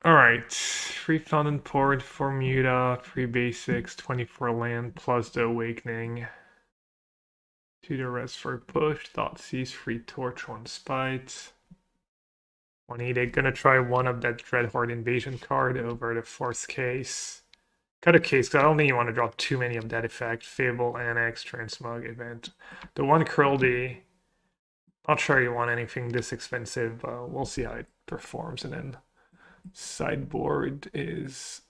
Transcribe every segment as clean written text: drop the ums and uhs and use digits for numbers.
Alright, free Fountainport, 4 Muta, 3 basics, 24 land, plus the Awakening. 2 Duress for push, Thoughtseize, free Torch, 1 Spite. 1 Edict, gonna try one of that Dreadhorde Invasion card over the Force Case. Cut a case, because I don't think you want to draw too many of that effect. Fable, Annex, Transmog, Event. The one Cruelty, not sure you want anything this expensive. We'll see how it performs, and then sideboard is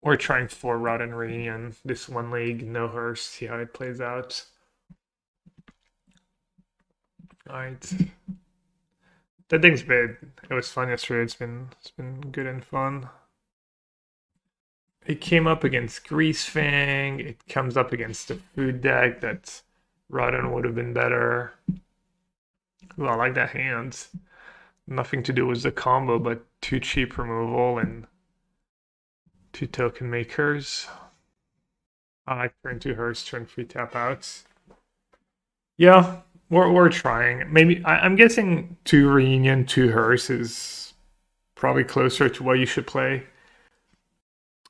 we're trying for Rod and Reunion. This one league, no hearse, see how it plays out. Alright. That thing's big. It was fun yesterday. It's been good and fun. It came up against Greasefang. It comes up against the food deck that Rodden would have been better. Ooh, I like that hand. Nothing to do with the combo, but 2 cheap removal and 2 token makers. I like turn 2 hearse, turn 3 tap outs. Yeah, we're trying. Maybe I'm guessing 2 reunion, 2 hearse is probably closer to what you should play.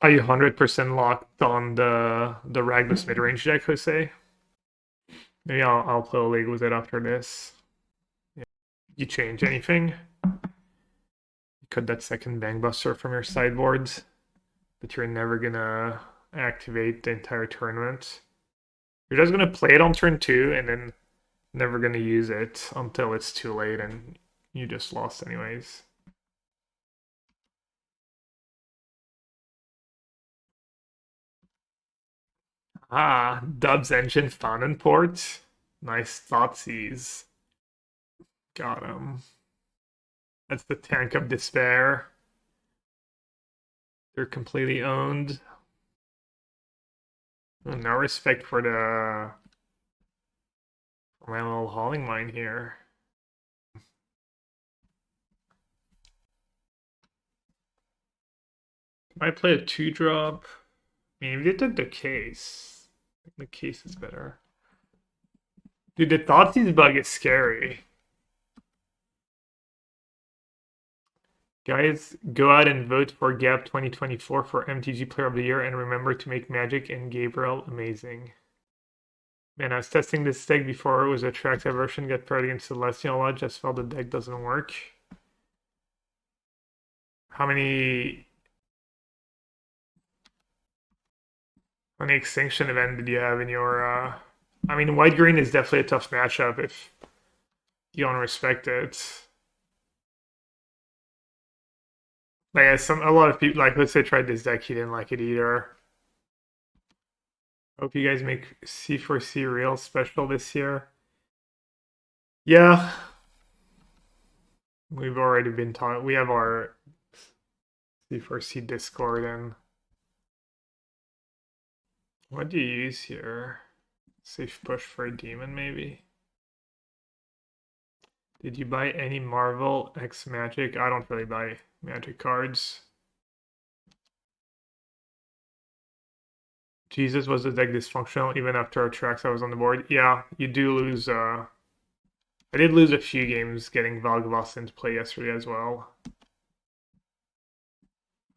Are you 100% locked on the Ragless midrange deck, Jose? Maybe I'll play a league with it after this. Yeah. You change anything? You cut that second Bangbuster from your sideboards, but you're never gonna activate the entire tournament. You're just gonna play it on turn 2 and then never gonna use it until it's too late and you just lost anyways. Ah, Dub's Engine Fountainport. Nice Thoughtseize. Got him. That's the Tank of Despair. They're completely owned. Oh, no respect for my little hauling mine here. Might play a 2-drop. Maybe they took the case. I think the case is better. Dude, the Thoughtseize bug is scary. Guys, go out and vote for Gap 2024 for MTG Player of the Year and remember to make Magic and Gabriel amazing. Man, I was testing this deck before it was a track version, got paired against Celestial Lodge, just felt the deck doesn't work. How many Extinction Event did you have in your I mean, white green is definitely a tough matchup if you don't respect it. Like a lot of people, like let's say tried this deck, he didn't like it either. Hope you guys make C4C real special this year. Yeah, we've already been taught. We have our C4C Discord, and what do you use here? Safe push for a demon, maybe. Did you buy any Marvel X Magic? I don't really buy Magic cards. Jesus, was the deck dysfunctional even after our tracks I was on the board? Yeah, you do lose. I did lose a few games getting Valgavoss into play yesterday as well.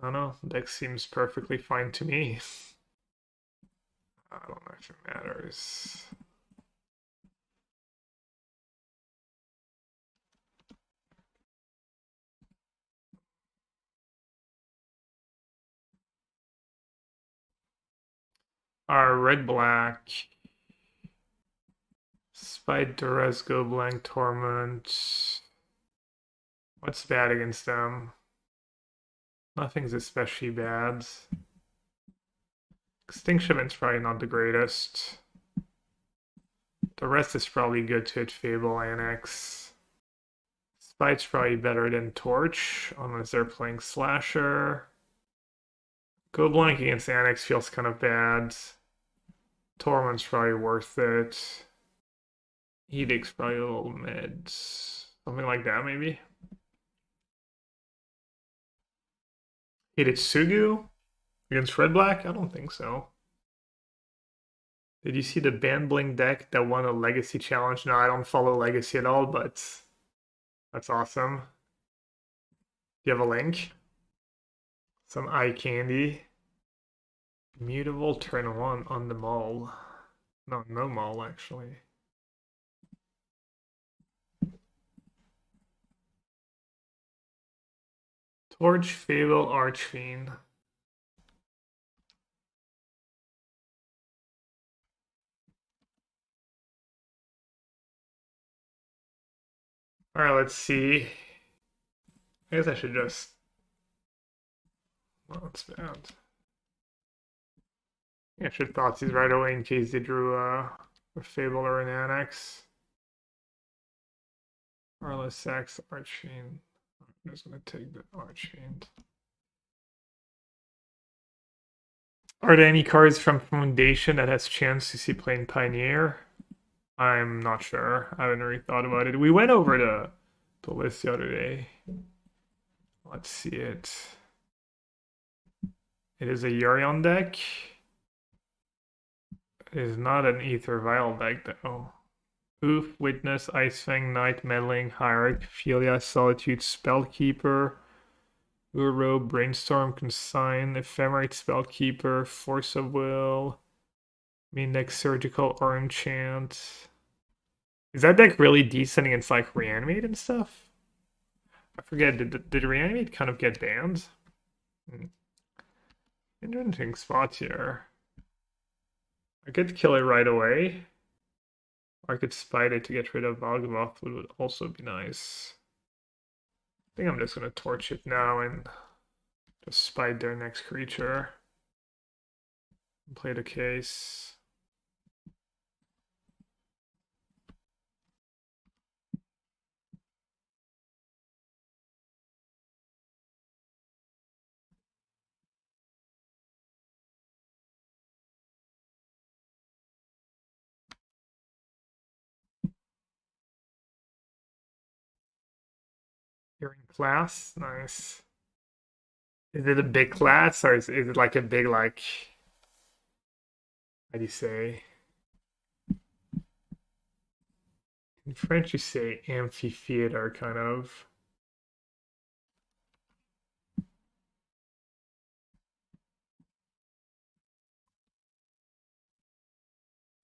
I don't know. Deck seems perfectly fine to me. I don't know if it matters. Our red black. Spite, Duress, Go Blank, Torment. What's bad against them? Nothing's especially bad. Extinction Event's probably not the greatest. The rest is probably good to hit Fable, Annex. Spite's probably better than Torch, unless they're playing Slasher. Go Blank against Annex feels kind of bad. Torment's probably worth it. Edict's probably a little mid. Something like that, maybe. Hidetsugu against Red Black? I don't think so. Did you see the Banbling deck that won a Legacy challenge? No, I don't follow Legacy at all, but that's awesome. Do you have a link? Some eye candy. Mutavault turn 1 on the mall. No, no mall actually. Torch, Fable, Archfiend. Alright, let's see. I guess I should just... Well, that's bad. Yeah, I should Thoughtseize right away in case they drew a Fable or an Annex. Arliss Sax, Archfiend. I'm just gonna take the Archfiend. Are there any cards from Foundation that has chance to see playing Pioneer? I'm not sure. I haven't really thought about it. We went over the list the other day. Let's see it. It is a Yorion deck. It is not an Ether Vial deck though. Oof, Witness, Icefang, Night, Meddling, Hierarch, Philia, Solitude, Spellkeeper, Uro, Brainstorm, Consign, Ephemerate, Spellkeeper, Force of Will, Mindex, Surgical, or Enchant. Is that deck really decent against like Reanimate and stuff? I forget, did Reanimate kind of get banned? Interesting spot here. I could kill it right away. Or I could spite it to get rid of Yawgmoth, would also be nice. I think I'm just gonna torch it now and just spite their next creature. And play the case. You're in class? Nice. Is it a big class or is it like a big like how do you say? In French you say amphitheater kind of.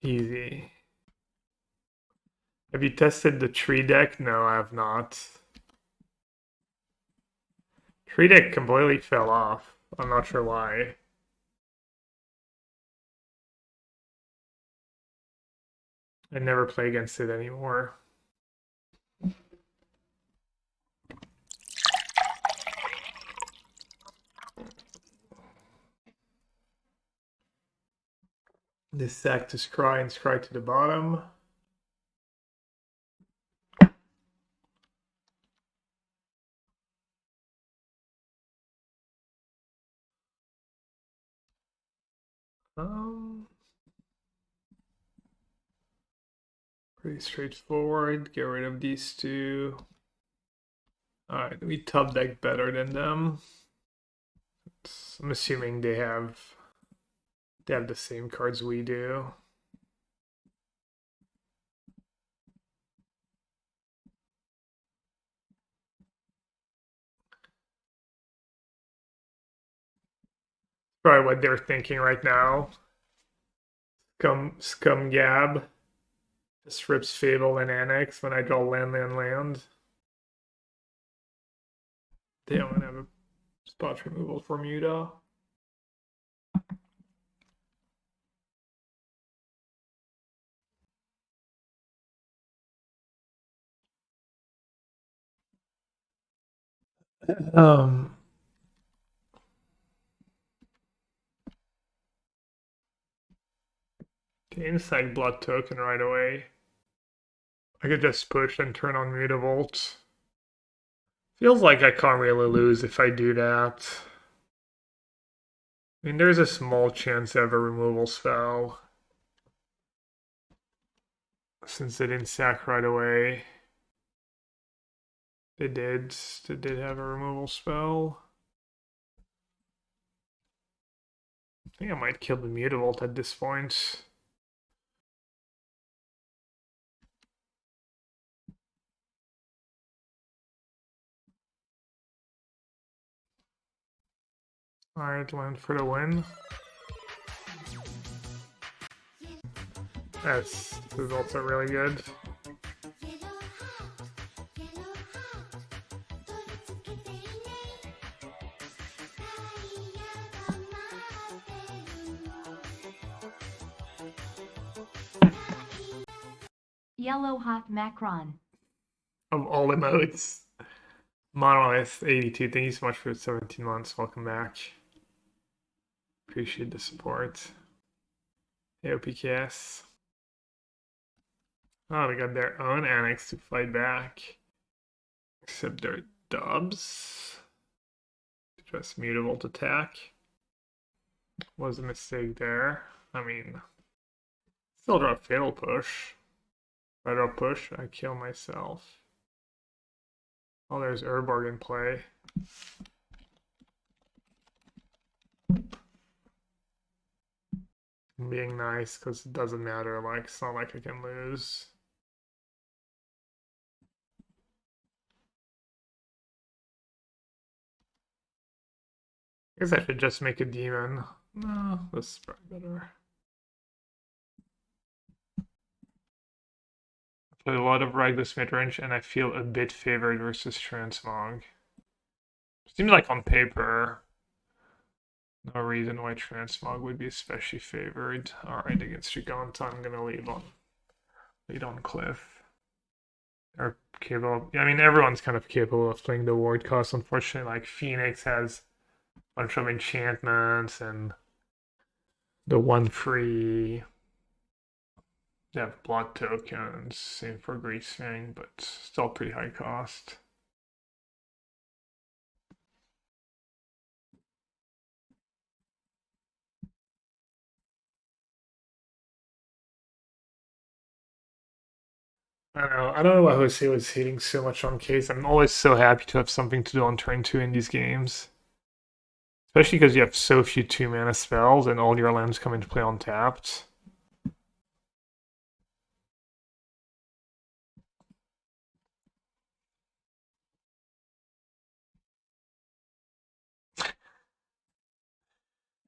Easy. Have you tested the tree deck? No, I have not. Tree deck completely fell off. I'm not sure why. I never play against it anymore. This sack to scry and scry to the bottom. Pretty straightforward. Get rid of these two. Alright, we top deck better than them. I'm assuming they have the same cards we do. Probably what they're thinking right now. Scum Gab. Just rips Fable and Annex when I draw land. They don't have a spot removal for Muta. Okay, inside Blood token right away. I could just push and turn on Mutavault. Feels like I can't really lose if I do that. I mean, there's a small chance I have a removal spell. Since they didn't sack right away. They did have a removal spell. I think I might kill the Mutavault at this point. Alright, land for the win. This is also really good. Yellow Hot Macron. Of all emotes. Monolith 82, thank you so much for 17 months. Welcome back. Appreciate the support. Hey, OPKS. Oh, they got their own Annex to fight back. Except they're dubs. Just Mutavault attack. Was a mistake there. I mean, still draw Fatal Push. If I draw Push, I kill myself. Oh, there's Urborg in play. I'm being nice because it doesn't matter. Like, it's not like I can lose. I guess I should just make a demon. No, this is probably better. I play a lot of Regulus midrange, and I feel a bit favored versus Transmog. Seems like on paper, no reason why Transmog would be especially favored. Alright, against Giganta, I'm gonna lead on Cliff. They're capable. I mean, everyone's kind of capable of playing the ward cost. Unfortunately, like Phoenix has a bunch of enchantments and the one free. They have blood tokens, same for Greasefang, but still pretty high cost. I don't know why Jose was hating so much on Case. I'm always so happy to have something to do on turn 2 in these games. Especially because you have so few 2-mana spells and all your lands come into play untapped.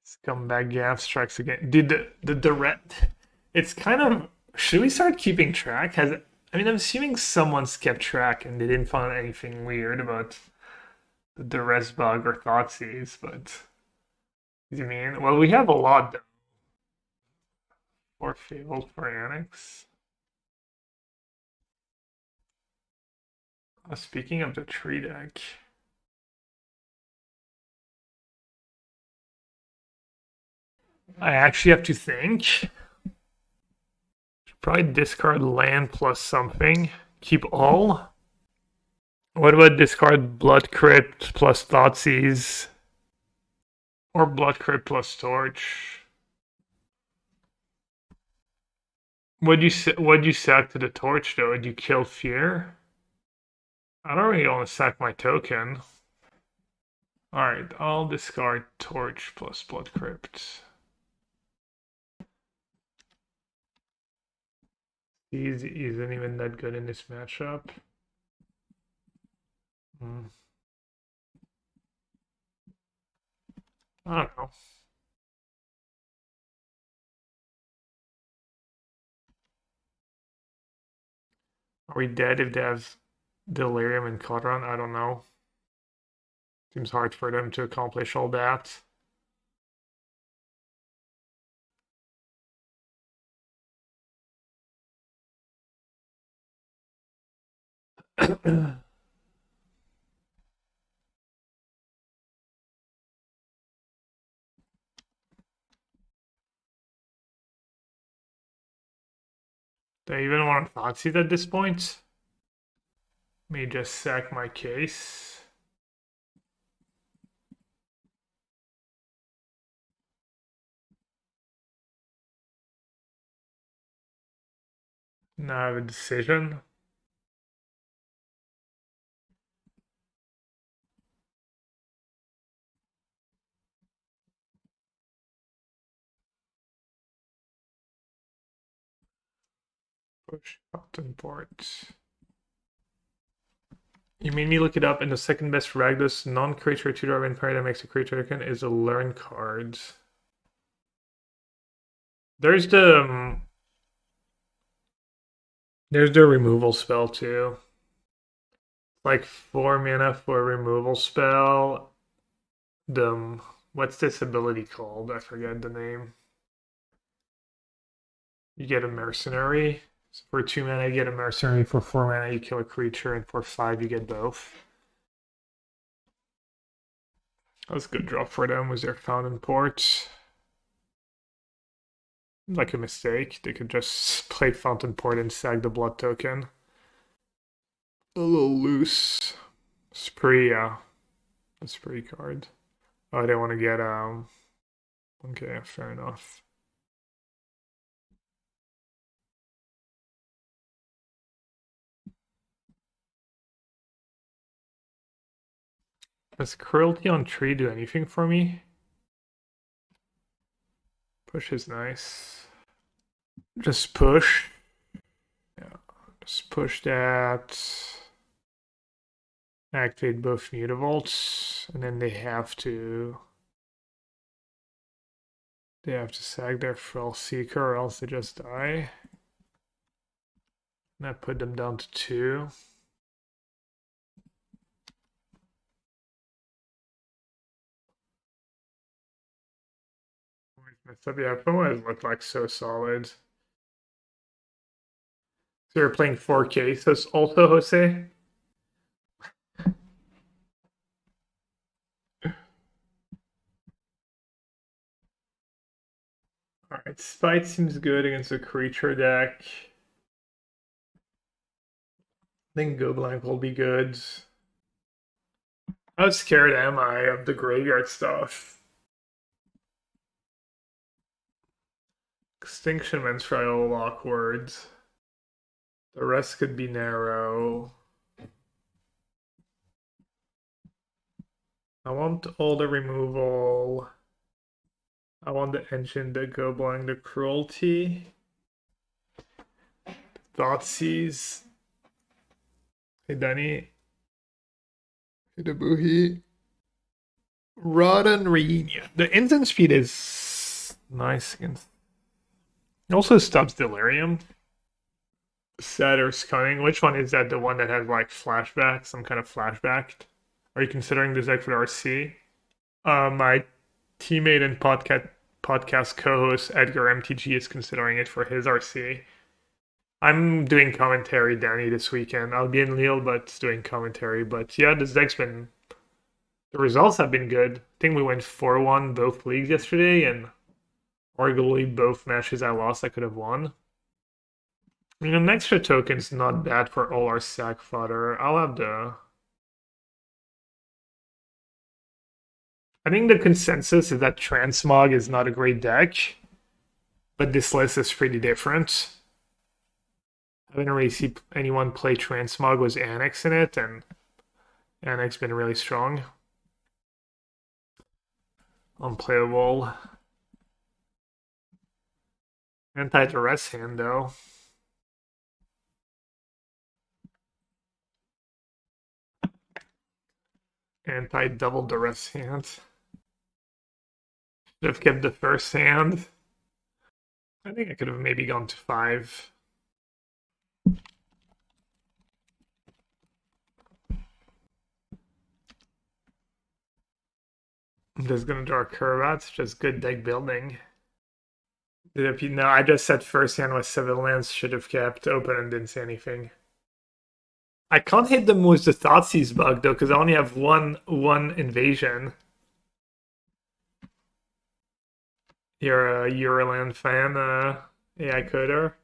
Scumbag Gav strikes again. Dude, the direct. It's kind of. Should we start keeping track? I mean, I'm assuming someone's kept track and they didn't find anything weird about the Duress bug or Thoughtseize, but. You mean? Well, we have a lot though. For Fable, for Annex. Speaking of the tree deck. I actually have to think. Should probably discard land plus something. Keep all. What about discard Blood Crypt plus Thoughtseize? Or Blood Crypt plus Torch? What'd you sack to the Torch though? Did you kill Fear? I don't really want to sack my token. Alright, I'll discard Torch plus Blood Crypt. He isn't even that good in this matchup. I don't know. Are we dead if they have Delirium and Codron? I don't know. Seems hard for them to accomplish all that. They even want to Thoughtseize at this point? May just sack my case. Now I have a decision. Push Fountainport. You made me look it up, and the second best Ragdos non-creature tutor in party that makes a creature token is a learn card. There's the removal spell too. Like 4 mana for a removal spell. What's this ability called? I forget the name. You get a mercenary. So for 2 mana, you get a mercenary. For 4 mana, you kill a creature, and for 5, you get both. That was a good drop for them. Was their Fountainport? Like a mistake. They could just play Fountainport and sag the blood token. A little loose. Spree, yeah. A spree card. Oh, they want to get okay, fair enough. Does Cruelty on Tree do anything for me? Push is nice. Just push. Yeah, just push that. Activate both Mutavaults, and then they have to sag their Fell Seeker, or else they just die. And that put them down to 2. Yeah, Puma looked like so solid. So you're playing 4K, so it's also Jose? Alright, Spite seems good against a creature deck. I think Go Blank will be good. How scared am I of the graveyard stuff? Extinction Event's probably a little awkward. The rest could be narrow. I want all the removal. I want the engine, the Go Blank, the Cruelty. Thoughtseize. Hey Danny. Hidabuhi. Rotten Reunion. The instant speed is nice against. It also stops Delirium. Satyr's Cunning. Which one is that? The one that has like flashback? Some kind of flashback? Are you considering this deck for the RC? My teammate and podcast co-host Edgar MTG is considering it for his RC. I'm doing commentary, Danny, this weekend. I'll be in Lille, but doing commentary. But yeah, this deck's been. The results have been good. I think we went 4-1 both leagues yesterday, and arguably both matches I lost I could have won. I mean, an extra token's not bad for all our sack fodder. I'll have the. I think the consensus is that Transmog is not a great deck, but this list is pretty different. I didn't really see anyone play Transmog with Annex in it, and Annex been really strong. Unplayable. Anti-Duress hand, though. Anti-double Duress hand. Should have kept the first hand. I think I could have maybe gone to 5. I'm just gonna draw a curve out. It's just good deck building. No, I just said first hand was 7 lands. Should have kept open and didn't say anything. I can't hit them with the Thoughtseize bug though, because I only have one invasion. You're a Euroland fan, AI coder.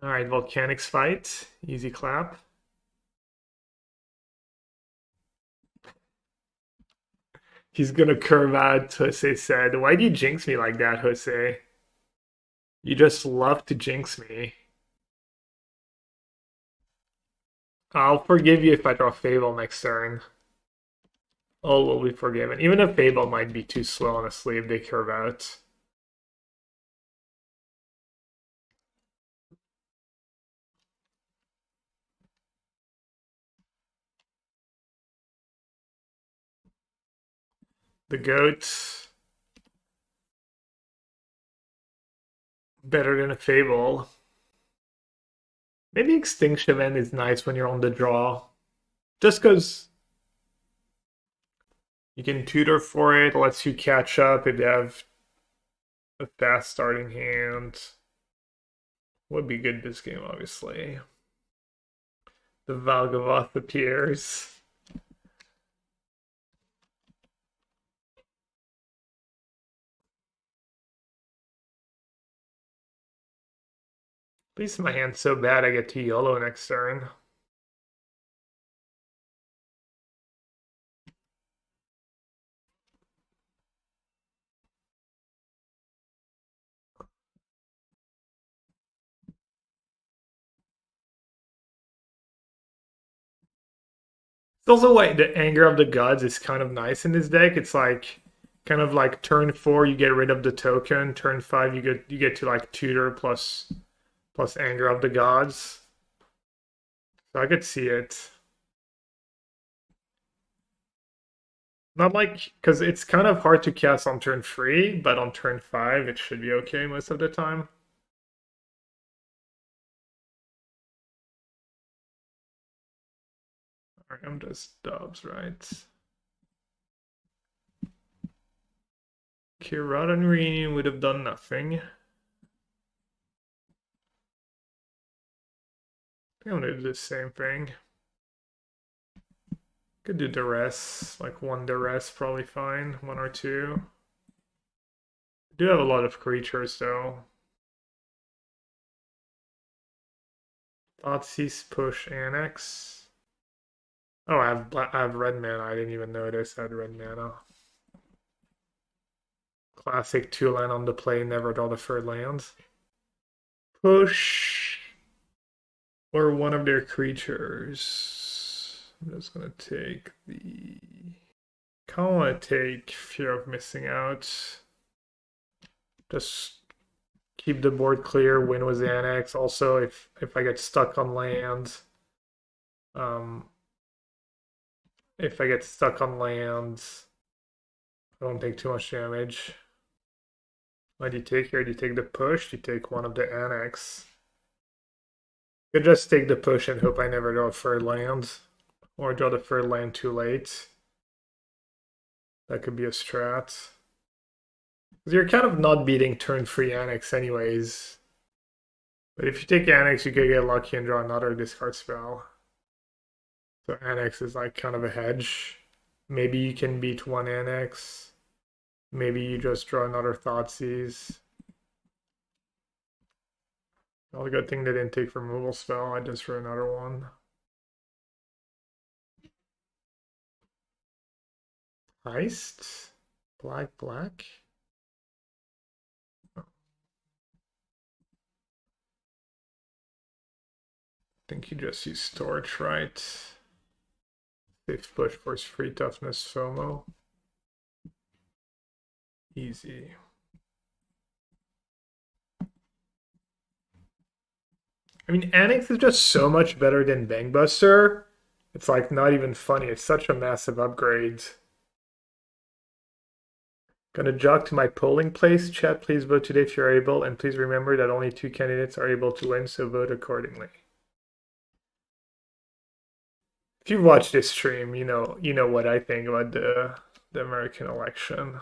Alright, Volcanic Spite. Easy clap. He's gonna curve out, Jose said. Why do you jinx me like that, Jose? You just love to jinx me. I'll forgive you if I draw Fable next turn. All will be forgiven. Even if Fable might be too slow on a sleeve, they curve out. The goat. Better than a Fable. Maybe Extinction Event is nice when you're on the draw. Just because you can tutor for it, lets you catch up if you have a fast starting hand. Would be good this game, obviously. The Yawgmoth appears. At least my hand's so bad I get to YOLO next turn. It's also like the Anger of the Gods is kind of nice in this deck. It's like kind of like turn 4 you get rid of the token, turn 5 you get to like tutor plus Anger of the Gods. So I could see it. Not like, because it's kind of hard to cast on turn 3, but on turn 5 it should be okay most of the time. Alright, I'm just dubs, right? Kirata and Reunion would have done nothing. I'm gonna do the same thing. Could do Duress, like one Duress, probably fine. One or two. I do have a lot of creatures though. Thoughtseize push Annex. Oh, I have red mana. I didn't even notice I had red mana. Classic 2-land on the play, never draw the third land. Push or one of their creatures. I'm just gonna take the. Kind of want to take Fear of Missing Out. Just keep the board clear. Win with Annex. Also, if I get stuck on land, if I get stuck on land, I don't take too much damage. What do you take here? Do you take the push? Do you take one of the Annex? You could just take the push and hope I never draw a third land, or draw the third land too late. That could be a strat. Because you're kind of not beating turn 3 Annex anyways. But if you take Annex, you could get lucky and draw another discard spell. So Annex is like kind of a hedge. Maybe you can beat one Annex. Maybe you just draw another Thoughtseize. Well, good thing they didn't take removal spell. I just drew another one. Heist? Black? I think you just use Torch, right? Safe push for free toughness FOMO. Easy. I mean, Annex is just so much better than Bangbuster. It's like not even funny. It's such a massive upgrade. Gonna jog to my polling place. Chat, please vote today if you're able, and please remember that only 2 candidates are able to win, so vote accordingly. If you've watched this stream, you know what I think about the American election.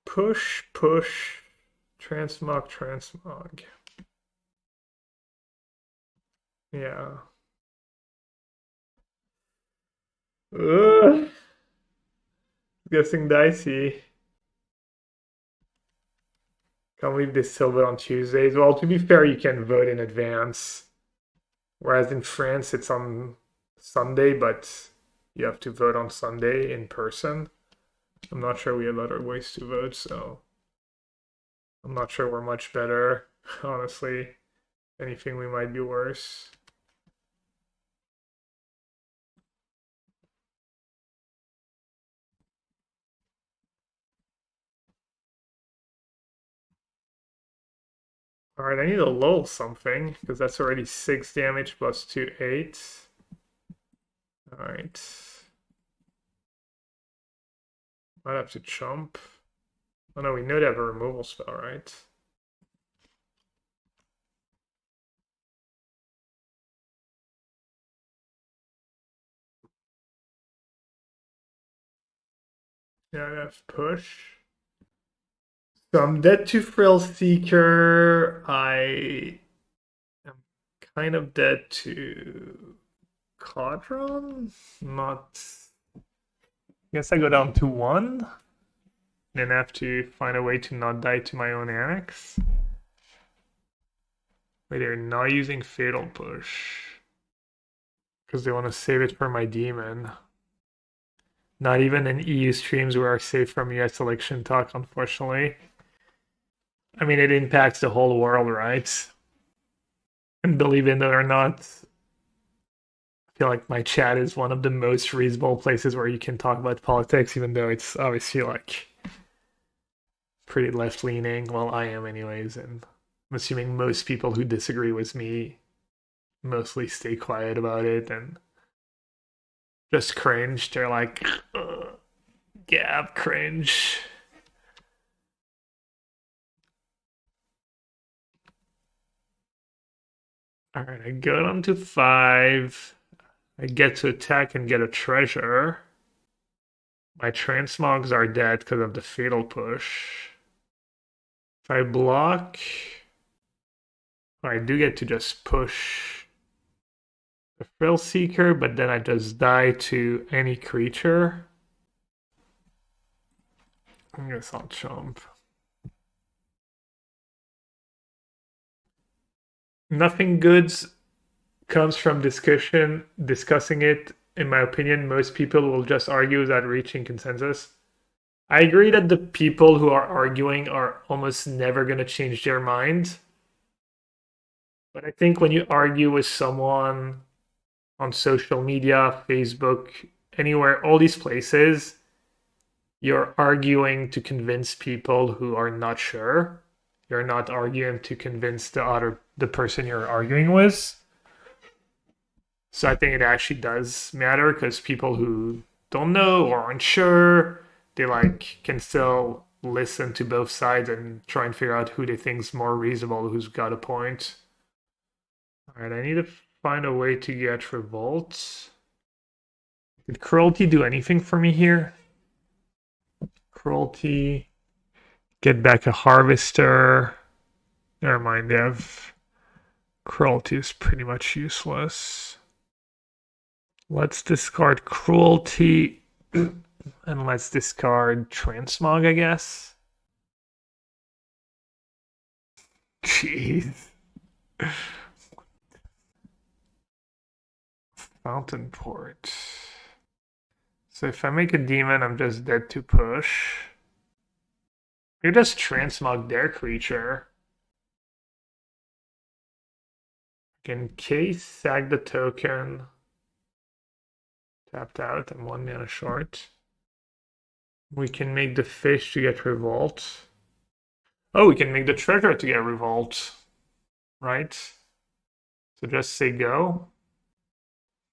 Push, transmog. Yeah. Ugh. Guessing dicey. Can't leave this till vote on Tuesdays. Well, to be fair, you can vote in advance. Whereas in France, it's on Sunday, but you have to vote on Sunday in person. I'm not sure we have other ways to vote, so I'm not sure we're much better, honestly. Anything, we might be worse. Alright, I need to lull something, because that's already 6 damage plus 2, 8. Alright. Might have to chump. Oh no, we know they have a removal spell, right? Yeah, I have push. So I'm dead to Frill Seeker. I am kind of dead to Quadron. Not. I guess I go down to 1. Then I have to find a way to not die to my own Annex. Wait, they're not using Fatal Push. Because they want to save it for my demon. Not even in EU streams where are safe from US election talk, unfortunately. I mean, it impacts the whole world, right? And believe it or not, I feel like my chat is one of the most reasonable places where you can talk about politics, even though it's obviously like pretty left-leaning. Well, I am anyways, and I'm assuming most people who disagree with me mostly stay quiet about it and just cringe. They're like, Gab, cringe. Alright, I go down to 5. I get to attack and get a treasure. My transmogs are dead because of the fatal push. If I block, I do get to just push the Frill Seeker, but then I just die to any creature. I guess I'll chump. Nothing good comes from discussing it. In my opinion, most people will just argue without reaching consensus. I agree that the people who are arguing are almost never going to change their mind. But I think when you argue with someone on social media, Facebook, anywhere, all these places, you're arguing to convince people who are not sure. You're not arguing to convince the person you're arguing with. So I think it actually does matter because people who don't know or aren't sure, they like can still listen to both sides and try and figure out who they think's more reasonable, who's got a point. All right, I need to find a way to get Revolt. Did Cruelty do anything for me here? Cruelty. Get back a Harvester. Never mind, they have... Cruelty is pretty much useless. Let's discard Cruelty. And let's discard Transmog, I guess. Jeez. Fountainport. So if I make a demon, I'm just dead to push. You just transmog their creature. I can case, sag the token. Tapped out, I'm 1 mana short. We can make the fish to get Revolt. Oh, we can make the treasure to get Revolt. Right? So just say go.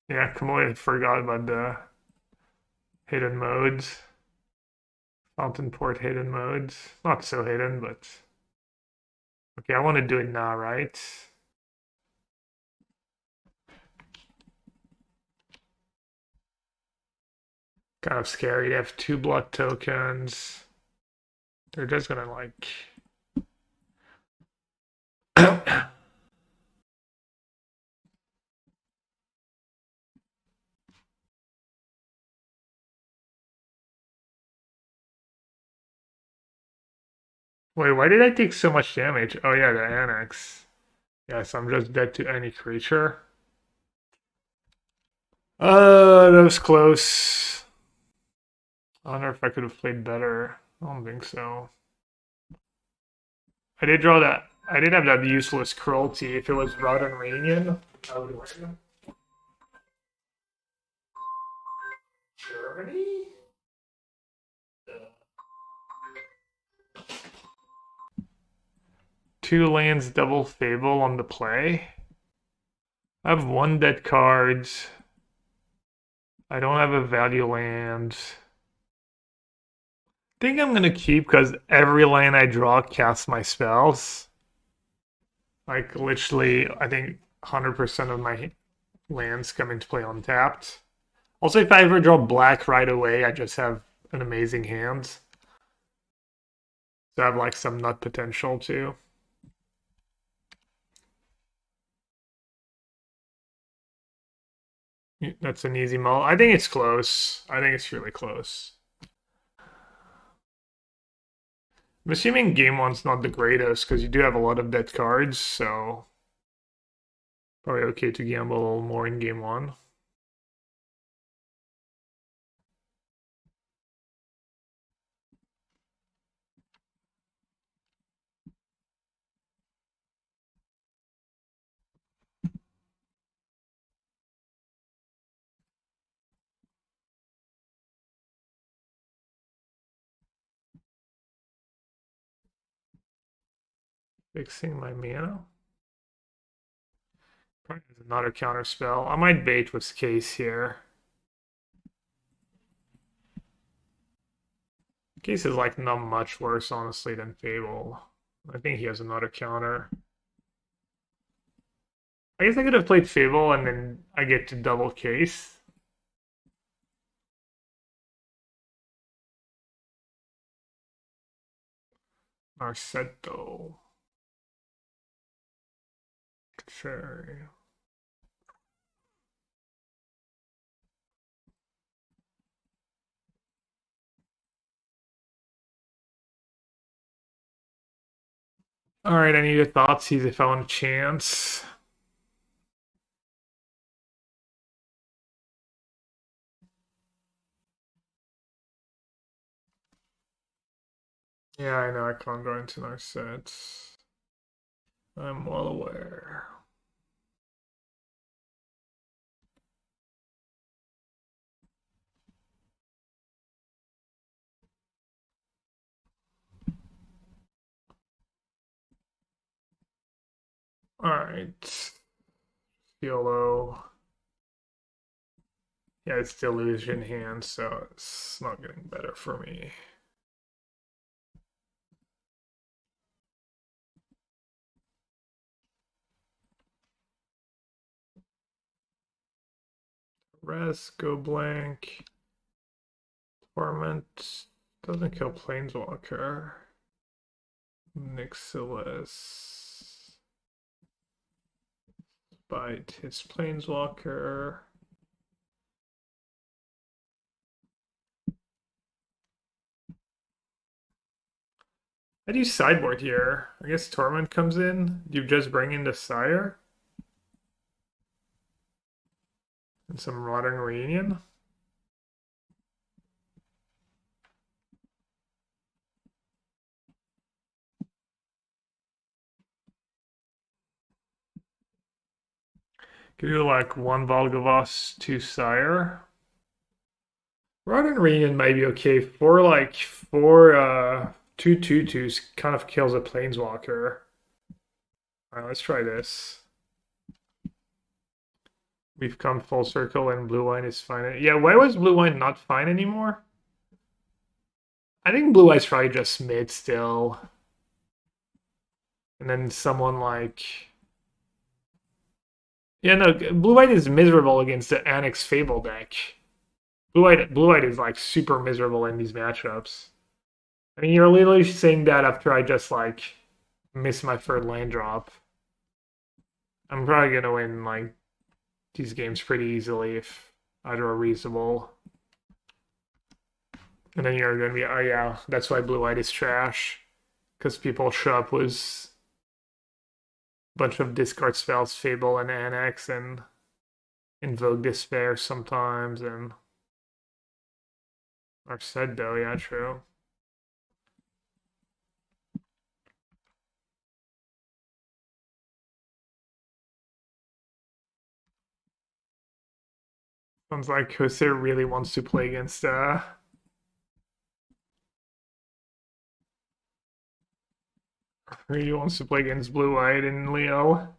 Yeah, completely forgot about the hidden modes. Fountainport hidden modes. Not so hidden, but... Okay, I want to do it now, right? Kind of scary. They have 2 blood tokens. They're just gonna like... Wait, why did I take so much damage? Oh yeah, the Annex. Yes, I'm just dead to any creature. That was close. I wonder if I could have played better. I don't think so. I did draw that. I did have that useless Cruelty. If it was Rotten Reunion, I would win. Germany? 2 lands, double Fable on the play. I have 1 dead card. I don't have a value land. I think I'm gonna keep because every land I draw casts my spells. Like literally, I think 100% of my lands come into play untapped. Also, if I ever draw black right away, I just have an amazing hand. So I have like some nut potential too. That's an easy mull. I think it's close. I think it's really close. I'm assuming game one's not the greatest because you do have a lot of dead cards, so probably okay to gamble a little more in game one. Fixing my mana. Probably has another counter spell. I might bait with Case here. Case is like not much worse, honestly, than Fable. I think he has another counter. I guess I could have played Fable and then I get to double Case. Narsetto. Sure. Alright, I need a Thoughtseize if I want a chance. Yeah, I know I can't go into Narset. I'm well aware. Alright. YOLO. Yeah, it's Delusion hand, so it's not getting better for me. Rest, go blank. Torment doesn't kill Planeswalker. Nixilis. Spite hits Planeswalker. How do you sideboard here? I guess Torment comes in. Do you just bring in the Sire? And some Rotting Reunion? Could do like one Volgavos, two Sire. Rotting Reunion might be okay. Four 2/2/2s kind of kills a Planeswalker. Alright, let's try this. We've come full circle and blue wine is fine. Yeah, why was blue wine not fine anymore? I think blue wine's probably just mid still. And then someone like... Yeah, no, blue white is miserable against the Annex Fable deck. Blue white is like super miserable in these matchups. I mean, you're literally saying that after I just like miss my third land drop. I'm probably gonna win like these games pretty easily if I draw reasonable. And then you're gonna be, oh yeah, that's why blue white is trash. Because people show up with a bunch of discard spells, Fable and Annex, and Invoke Despair sometimes, and are said though, yeah, true. Sounds like Jose really wants to play against really wants to play against blue white and Leo.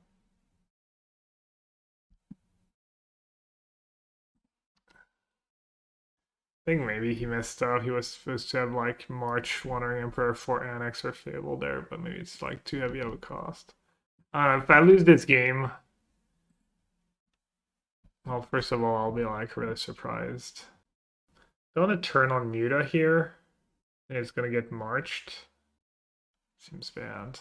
think maybe he messed up. He was supposed to have like March Wandering Emperor for Annex or Fable there, but maybe it's like too heavy of a cost. If I lose this game, well, first of all, I'll be like really surprised. Don't want to turn on Muta here, and it's gonna get marched. Seems bad.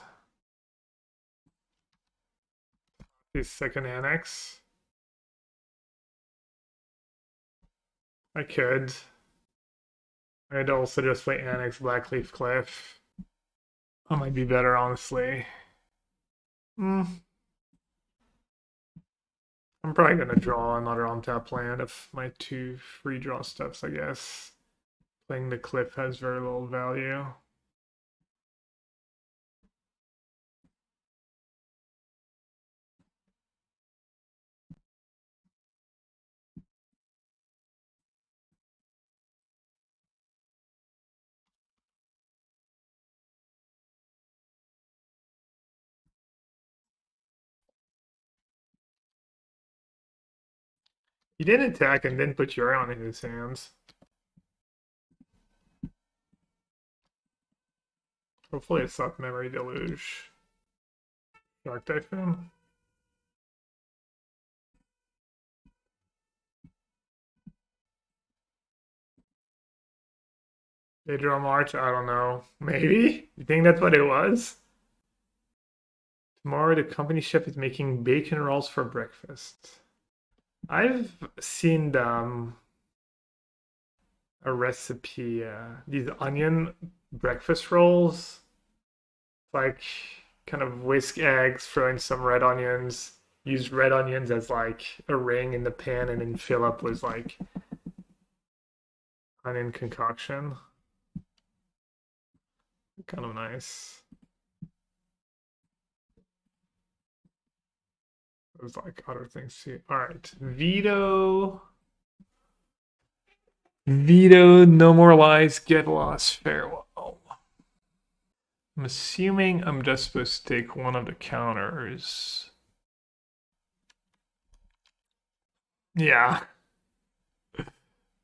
His second Annex. I could. I'd also just play Annex Blackcleave Cliff. I might be better, honestly. I'm probably gonna draw another on-tap land of my 2 free draw steps, I guess. Playing the cliff has very little value. He didn't attack and then put Urion in his hands. Hopefully it's not Memory Deluge. Dark Typhoon. They draw March? I don't know. Maybe? You think that's what it was? Tomorrow the company chef is making bacon rolls for breakfast. I've seen a recipe, these onion breakfast rolls. Like kind of whisk eggs, throw in some red onions, use red onions as like a ring in the pan, and then fill up with like onion concoction. Kind of nice. There's like other things too. All right, veto. Veto, no more lies, get lost, farewell. I'm assuming I'm just supposed to take one of the counters. Yeah.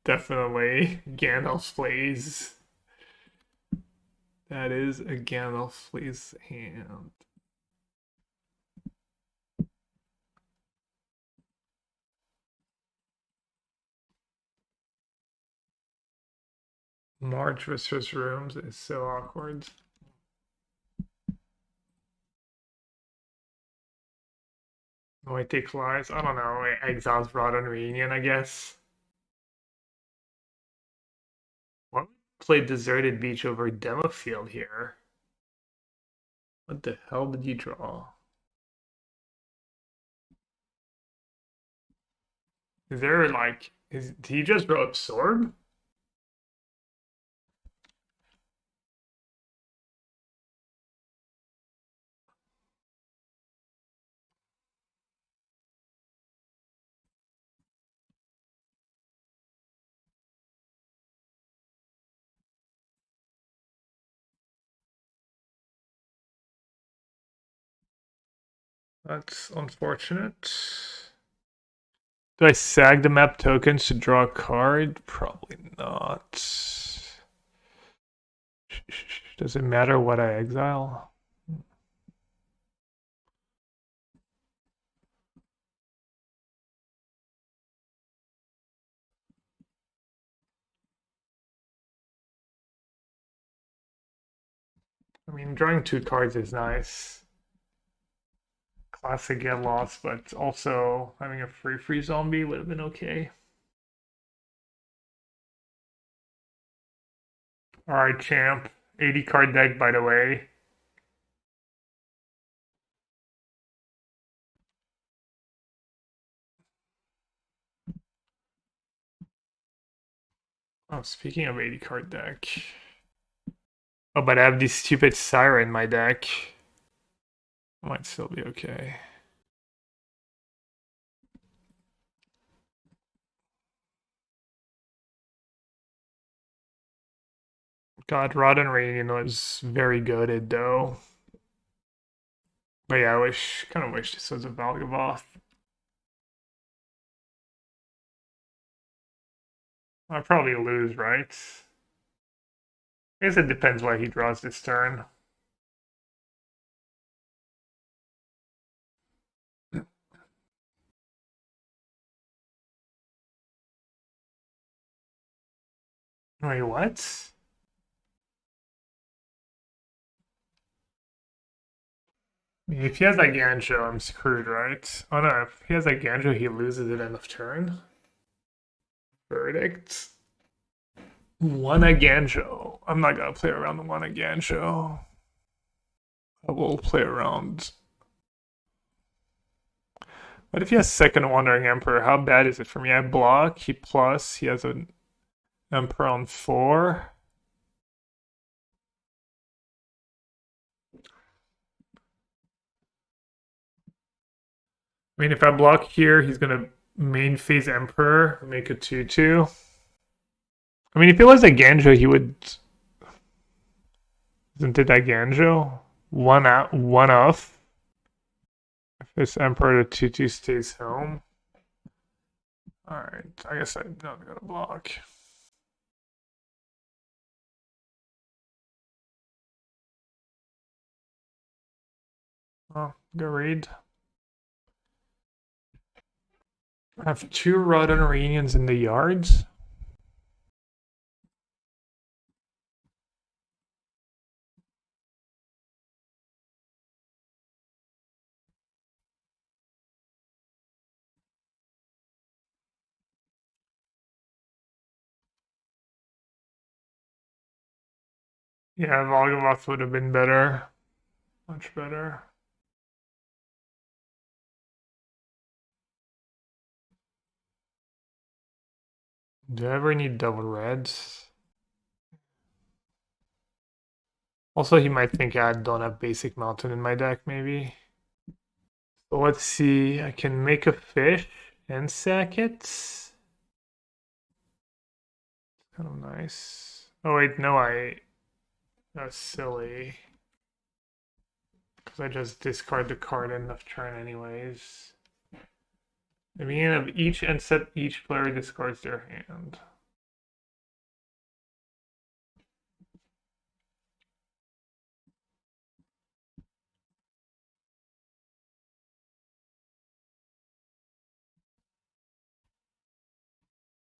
Definitely. Gandalf plays. That is a Gandalf plays hand. March versus Rooms is so awkward. Oh, I take lies. I don't know. Exiles brought on Reunion, I guess. What? Play Deserted Beach over Demo Field here. What the hell did you draw? Is there like, did he just draw Absorb? That's unfortunate. Do I sag the map tokens to draw a card? Probably not. Does it matter what I exile? I mean, drawing 2 cards is nice. Classic get lost, but also having a free zombie would have been okay. Alright, champ. 80 card deck, by the way. Oh, speaking of 80 card deck. Oh, but I have this stupid Sire in my deck. Might still be okay. God, Rotten Reunion was very goated though. But yeah, kind of wish this was a Valgavoth. I'll probably lose, right? I guess it depends why he draws this turn. Wait, what? I mean, if he has like Ganjo, I'm screwed, right? Oh no, if he has like Ganjo, he loses at end of turn. Verdict. One Ganjo. I'm not gonna play around the one Ganjo. I will play around. What if he has second Wandering Emperor? How bad is it for me? I block, he plus, he has an Emperor on 4. I mean, if I block here, he's gonna main phase Emperor, make a 2/2. I mean, if it was a Ganjo, he would. Isn't it a Ganjo? One out, one off. If this Emperor to 2/2 stays home. Alright, I guess I'm not gonna block. Oh, go read. I have 2 Rotten Reunions in the yards. Yeah, Yawgmoth would have been better. Much better. Do I ever need double reds? Also, he might think I don't have basic mountain in my deck, maybe. So let's see. I can make a fish and sack it. Kind of nice. Oh wait, no, that's silly. Because I just discard the card end of turn anyways. At the beginning of each end set, each player discards their hand.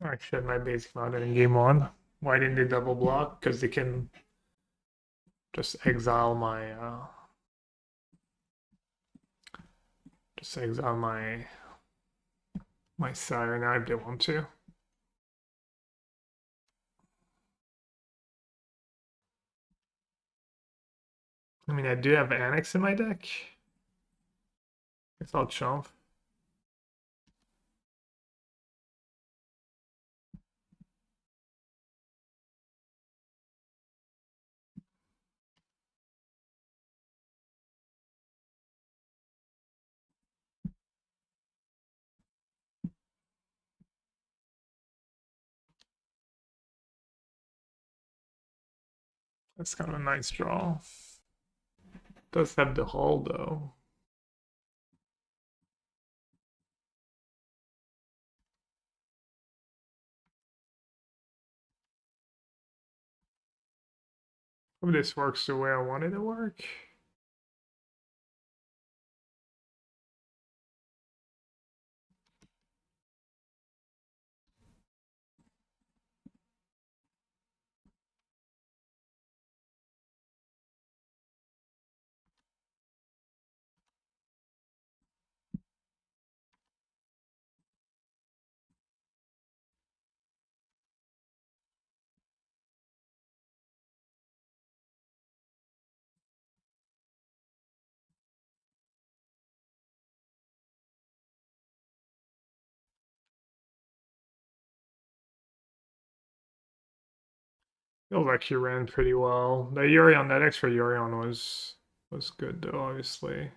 I actually had my basic mountain in game 1. Why didn't they double block? Because they can just exile my my Sire now if they want to. I mean, I do have Annex in my deck. Guess I'll chomp. That's kind of a nice draw. Does have the hull though. Hope this works the way I want it to work. Feels like he ran pretty well. The Yorion, that extra Yorion was good though, obviously.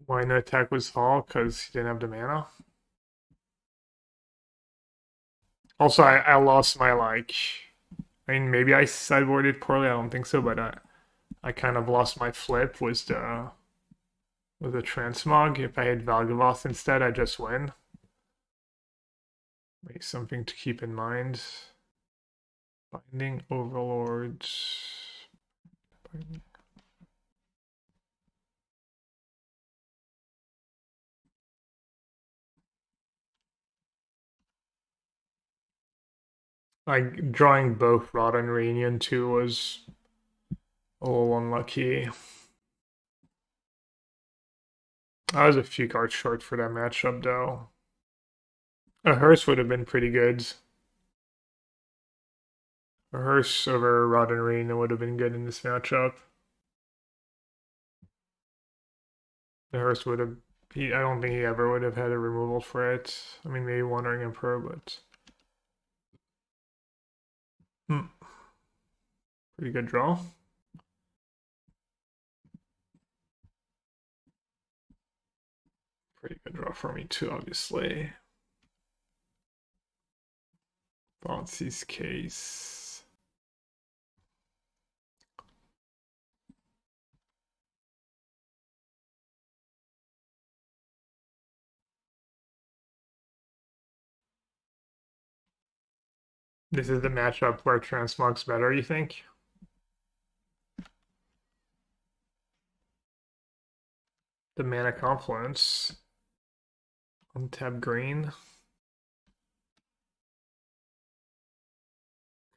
Why no attack was fall? Because he didn't have the mana. Also, I lost my like. I mean, maybe I sideboarded poorly. I don't think so, but I kind of lost my flip. Was the with a Transmog. If I hit Yawgmoth instead, I just win. Maybe something to keep in mind. Binding Overlords. Binding. Like drawing both Rod and Reunion too was a little unlucky. I was a few cards short for that matchup though. A Hearse would have been pretty good. A Hearse over Rod and Reunion would have been good in this matchup. The Hearse would have. I don't think he ever would have had a removal for it. I mean, maybe Wandering Emperor, but. Pretty good draw. Pretty good draw for me too, obviously. Thoughtseize case. This is the matchup where Transmog's better, you think? The Mana Confluence. Untap green.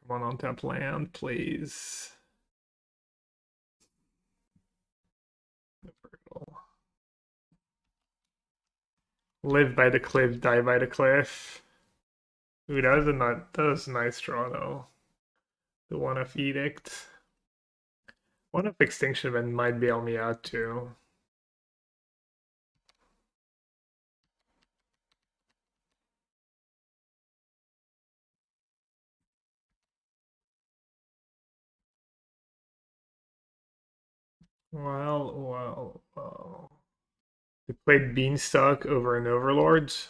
Come on, untap land, please. Live by the cliff, die by the cliff. Ooh, that was a nice draw though. The one of Edict. One of Extinction Event might bail me out too. Well. They played Beanstalk over an Overlords.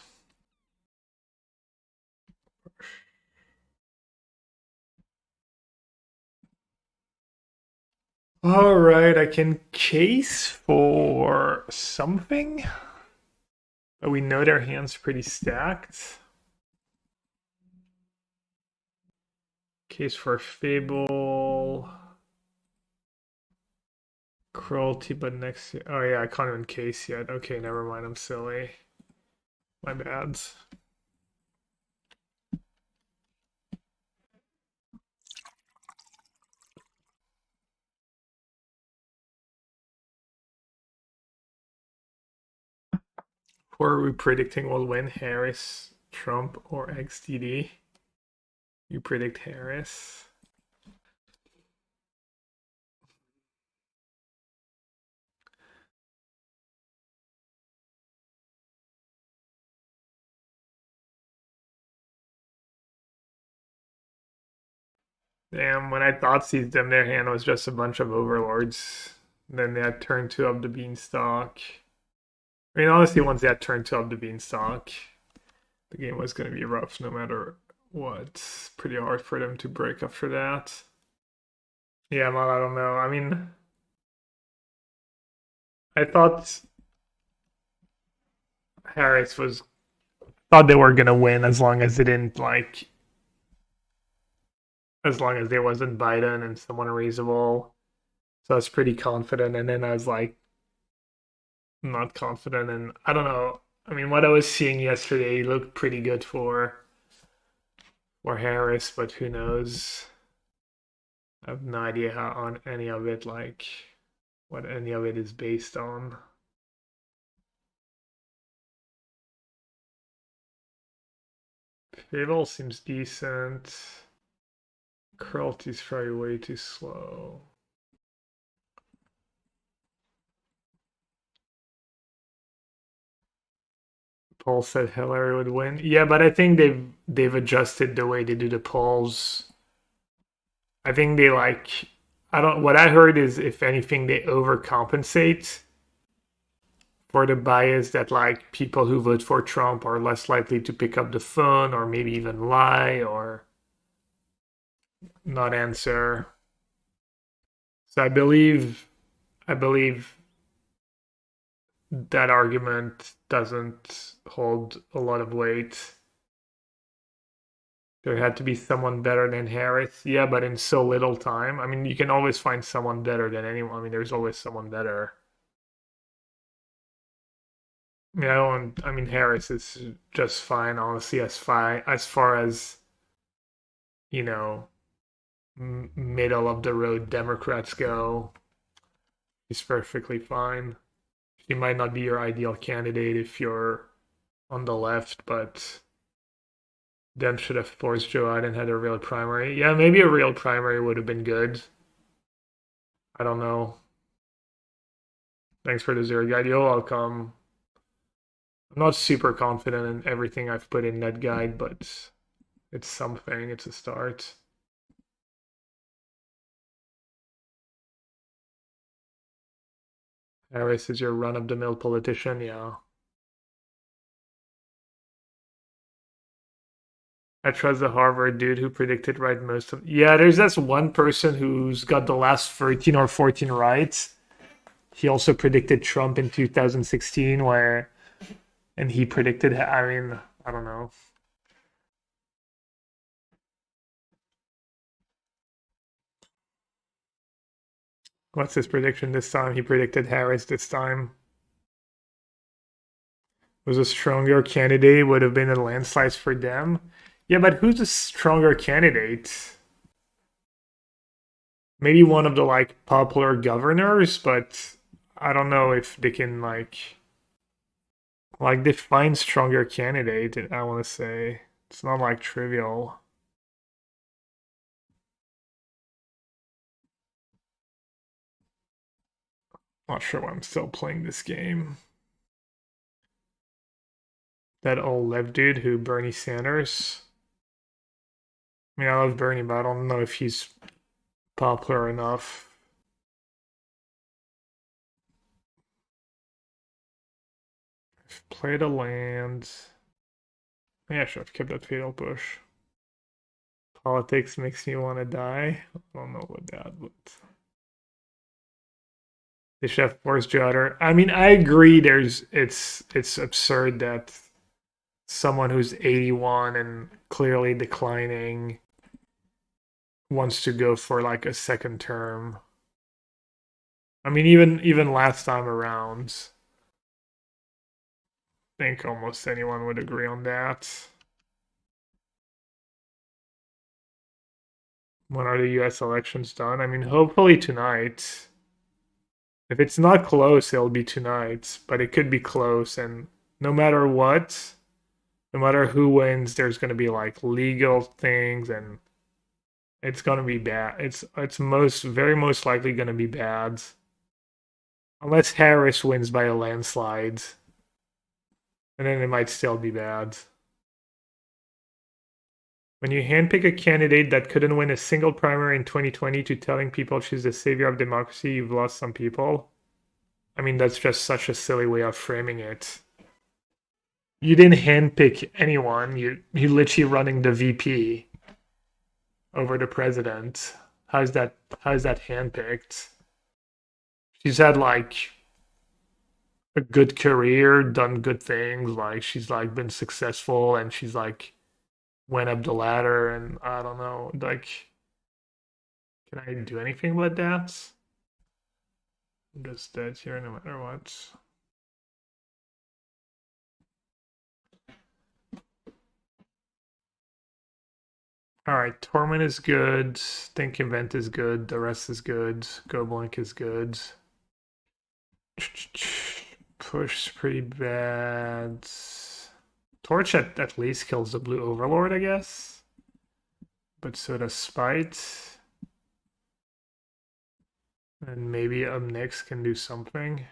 All right, I can case for something, but we know their hand's pretty stacked. Case for Fable. Cruelty, but next. Oh yeah, I can't even case yet. Okay, never mind. I'm silly. My bad. Who are we predicting will win? Harris, Trump, or XTD? You predict Harris. Damn, when I Thoughtseized them, their hand was just a bunch of Overlords. Then they had turn 2 up the Beanstalk. I mean, honestly, once they had turn 2 up the Beanstalk, the game was going to be rough no matter what. Pretty hard for them to break after that. Yeah, well, I don't know. I mean, I thought Harris was thought they were gonna win as long as they didn't like as long as there wasn't Biden and someone reasonable. So I was pretty confident, and then I was like not confident, and I don't know. I mean, what I was seeing yesterday looked pretty good for Harris, but who knows? I have no idea how on any of it, like what any of it is based on. Fable seems decent. Cruelty's probably way too slow. Paul said Hillary would win. Yeah, but I think they've adjusted the way they do the polls. I think they like I don't what I heard is if anything they overcompensate for the bias that like people who vote for Trump are less likely to pick up the phone or maybe even lie or not answer. So I believe that argument doesn't hold a lot of weight. There had to be someone better than Harris. Yeah, but in so little time. I mean, you can always find someone better than anyone. I mean, there's always someone better. Yeah, I mean, Harris is just fine, honestly, as far as, you know, middle of the road Democrats go. He's perfectly fine. He might not be your ideal candidate if you're on the left, but Dem should have forced Joe out and had a real primary. Yeah, maybe a real primary would have been good. I don't know. Thanks for the zero guide. You're welcome. I'm not super confident in everything I've put in that guide, but it's something. It's a start. Harris is your run-of-the-mill politician, yeah. I trust the Harvard dude who predicted right most of. Yeah, there's this one person who's got the last 13 or 14 right. He also predicted Trump in 2016, and he predicted. I mean, I don't know. What's his prediction this time? He predicted Harris this time. Was a stronger candidate, would have been a landslide for them. Yeah, but who's a stronger candidate? Maybe one of the like popular governors, but I don't know if they can like define stronger candidate. I want to say it's not like trivial. Not sure why I'm still playing this game. That old left dude who Bernie Sanders. I mean, I love Bernie, but I don't know if he's popular enough. I've played a land. Yeah, I should have kept that fatal push. Politics makes me want to die. I don't know about that, but they should have forced Jodder. I mean, I agree. It's absurd that someone who's 81 and clearly declining wants to go for like a second term. I mean, even last time around, I think almost anyone would agree on that. When are the US elections done? I mean, hopefully tonight. If it's not close, it'll be tonight, but it could be close, and no matter what, no matter who wins, there's going to be like legal things, and it's going to be bad. It's very most likely going to be bad, unless Harris wins by a landslide, and then it might still be bad. When you handpick a candidate that couldn't win a single primary in 2020 to telling people she's the savior of democracy, you've lost some people. I mean, that's just such a silly way of framing it. You didn't handpick anyone. You literally running the VP over the president. How's that handpicked? She's had like a good career, done good things. Like she's like been successful, and she's like went up the ladder, and I don't know, like, can I do anything about that? I'm just dead here no matter what. Alright, Torment is good, Extinction Event is good, Duress is good, Go Blink is good. Push's pretty bad. Torch at least kills the blue overlord, I guess. But so does Spite. And maybe Ob Nixilis can do something.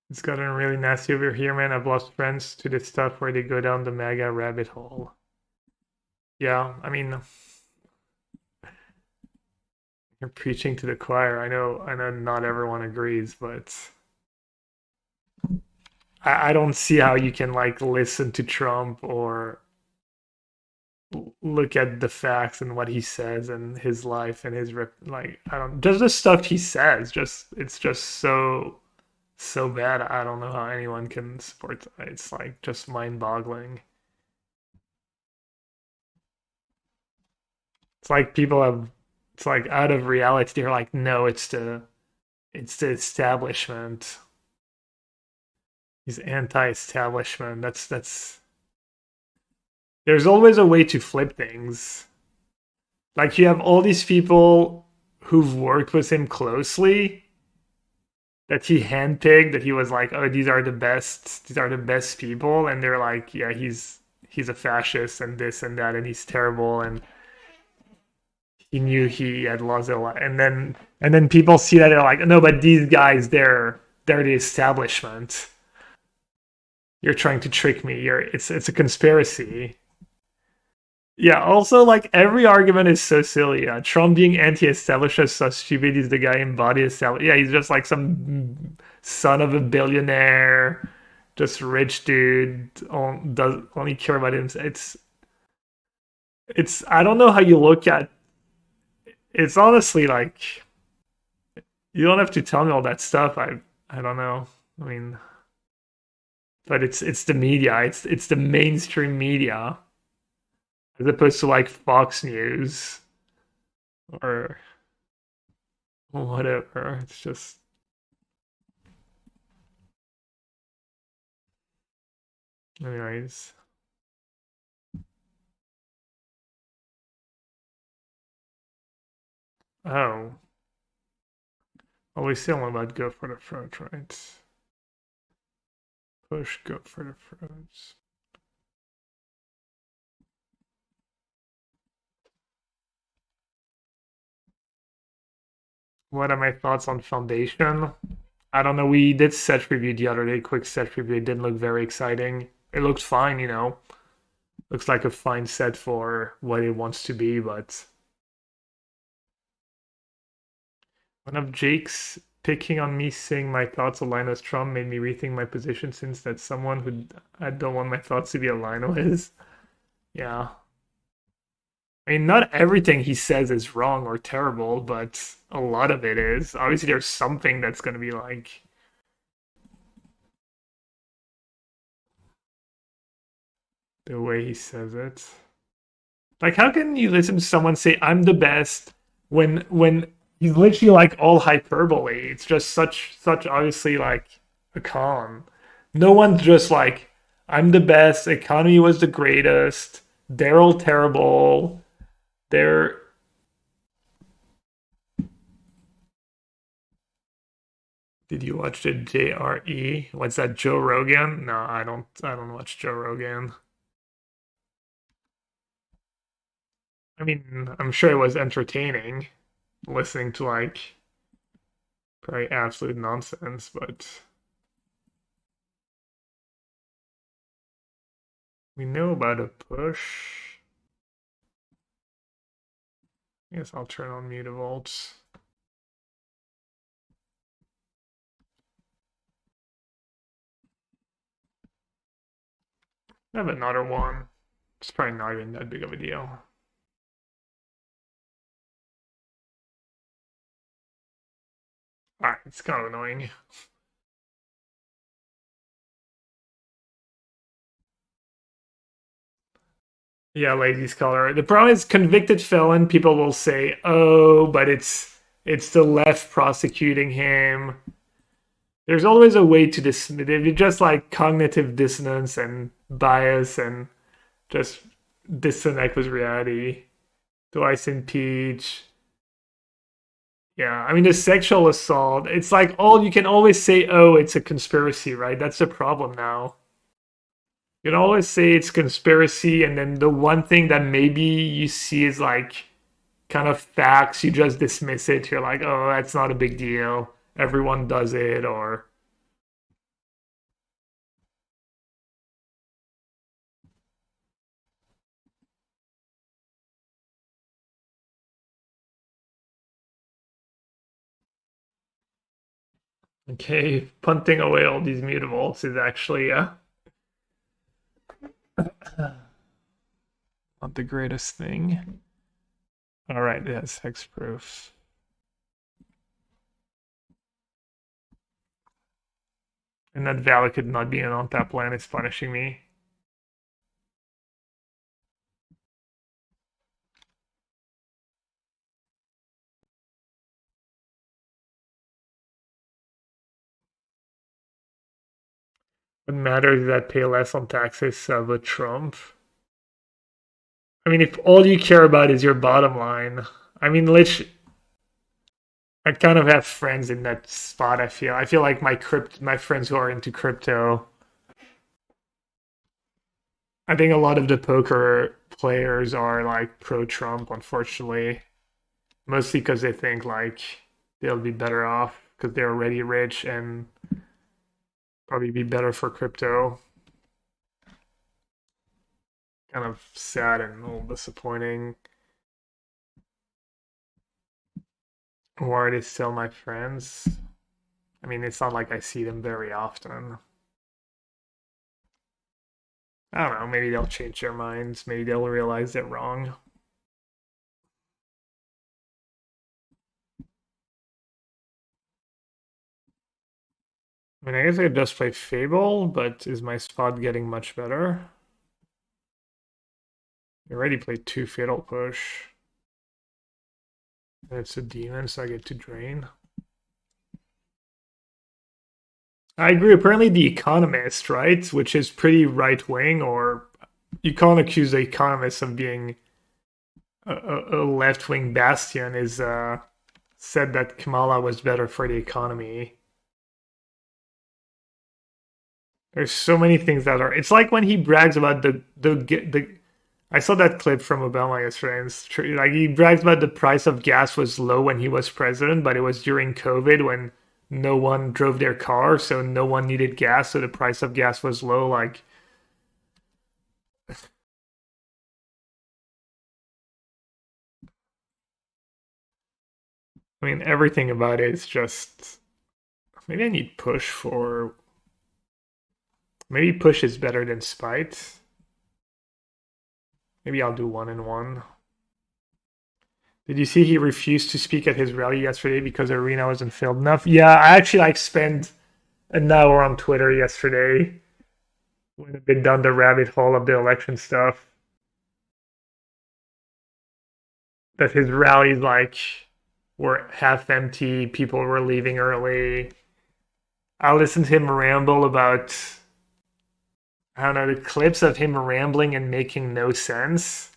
It's gotten really nasty over here, man. I've lost friends to this stuff where they go down the MAGA rabbit hole. Yeah, I mean, you're preaching to the choir. I know not everyone agrees, but I don't see how you can like listen to Trump or look at the facts and what he says and his life and his like I don't just the stuff he says. Just it's just so bad. I don't know how anyone can support. It's like just mind-boggling. It's like people have. It's like out of reality. They're like, no, it's the establishment. He's anti-establishment. That's. There's always a way to flip things. Like you have all these people who've worked with him closely that he handpicked. That he was like, oh, these are the best. These are the best people, and they're like, yeah, he's a fascist and this and that, and he's terrible and he knew he had lost a lot, and then people see that they're like, no, but these guys, they're the establishment. You're trying to trick me. It's a conspiracy. Yeah. Also, like every argument is so silly. Trump being anti-establishment is so stupid. He's the guy embodied establishment. Yeah, he's just like some son of a billionaire, just rich dude. Does only care about him. It's. I don't know how you look at. It's honestly like you don't have to tell me all that stuff. I don't know. I mean, but it's the media. It's the mainstream media as opposed to like Fox News or whatever. It's just anyways. Oh, well, we still about go for the front, right? Push, go for the front. What are my thoughts on Foundation? I don't know. We did set review the other day, quick set review. It didn't look very exciting. It looked fine, you know. Looks like a fine set for what it wants to be, but one of Jake's picking on me saying my thoughts align with Trump made me rethink my position since that's someone who I don't want my thoughts to be aligned with. Yeah. I mean, not everything he says is wrong or terrible, but a lot of it is. Obviously, there's something that's going to be like the way he says it. Like, how can you listen to someone say "I'm the best" when he's literally like all hyperbole? It's just such obviously like a con. No one's just like "I'm the best." Economy was the greatest. They're all terrible. They're Did you watch the JRE? What's that, Joe Rogan? No, I don't. I don't watch Joe Rogan. I mean, I'm sure it was entertaining listening to like probably absolute nonsense, but we know about a push. I guess I'll turn on Mutavault. I have another one. It's probably not even that big of a deal. Alright, it's kind of annoying. Yeah, lazy scholar. The problem is convicted felon, people will say, oh, but it's the left prosecuting him. There's always a way to dismiss it. It's just like cognitive dissonance and bias and just disconnect with reality. Twice impeach. Yeah, I mean the sexual assault. It's like all you can always say, oh, it's a conspiracy, right? That's the problem now. You can always say it's conspiracy, and then the one thing that maybe you see is like kind of facts, you just dismiss it. You're like, oh, that's not a big deal. Everyone does it, or okay, punting away all these mutavaults is actually Not the greatest thing. All right, that's hexproof. And that Valak could not be an on-tap land is punishing me. What matters is that pay less on taxes of a trump. I mean, if all you care about is your bottom line, I mean, I kind of have friends in that spot. I feel like my friends who are into crypto. I think a lot of the poker players are like pro-Trump, unfortunately, mostly because they think like they'll be better off because they're already rich and probably be better for crypto. Kind of sad and a little disappointing. Why are they still my friends? I mean, it's not like I see them very often. I don't know, maybe they'll change their minds. Maybe they'll realize they're wrong. I mean, I guess I could just play Fable, but is my spot getting much better? I already played 2 Fatal Push. And it's a demon, so I get to drain. I agree. Apparently, The Economist, right, which is pretty right-wing, or you can't accuse The Economist of being a left-wing bastion, is said that Kamala was better for the economy. There's so many things that are. It's like when he brags about the. I saw that clip from Obama yesterday, and it's true. Like he brags about the price of gas was low when he was president, but it was during COVID when no one drove their car, so no one needed gas, so the price of gas was low. Like, I mean, everything about it is just. Maybe I need push for. Maybe push is better than spite. Maybe I'll do 1-1. Did you see he refused to speak at his rally yesterday because Arena wasn't filled enough? Yeah, I actually like spent an hour on Twitter yesterday. Went a bit down the rabbit hole of the election stuff. That his rallies like were half empty, people were leaving early. I listened to him ramble about, I don't know, the clips of him rambling and making no sense.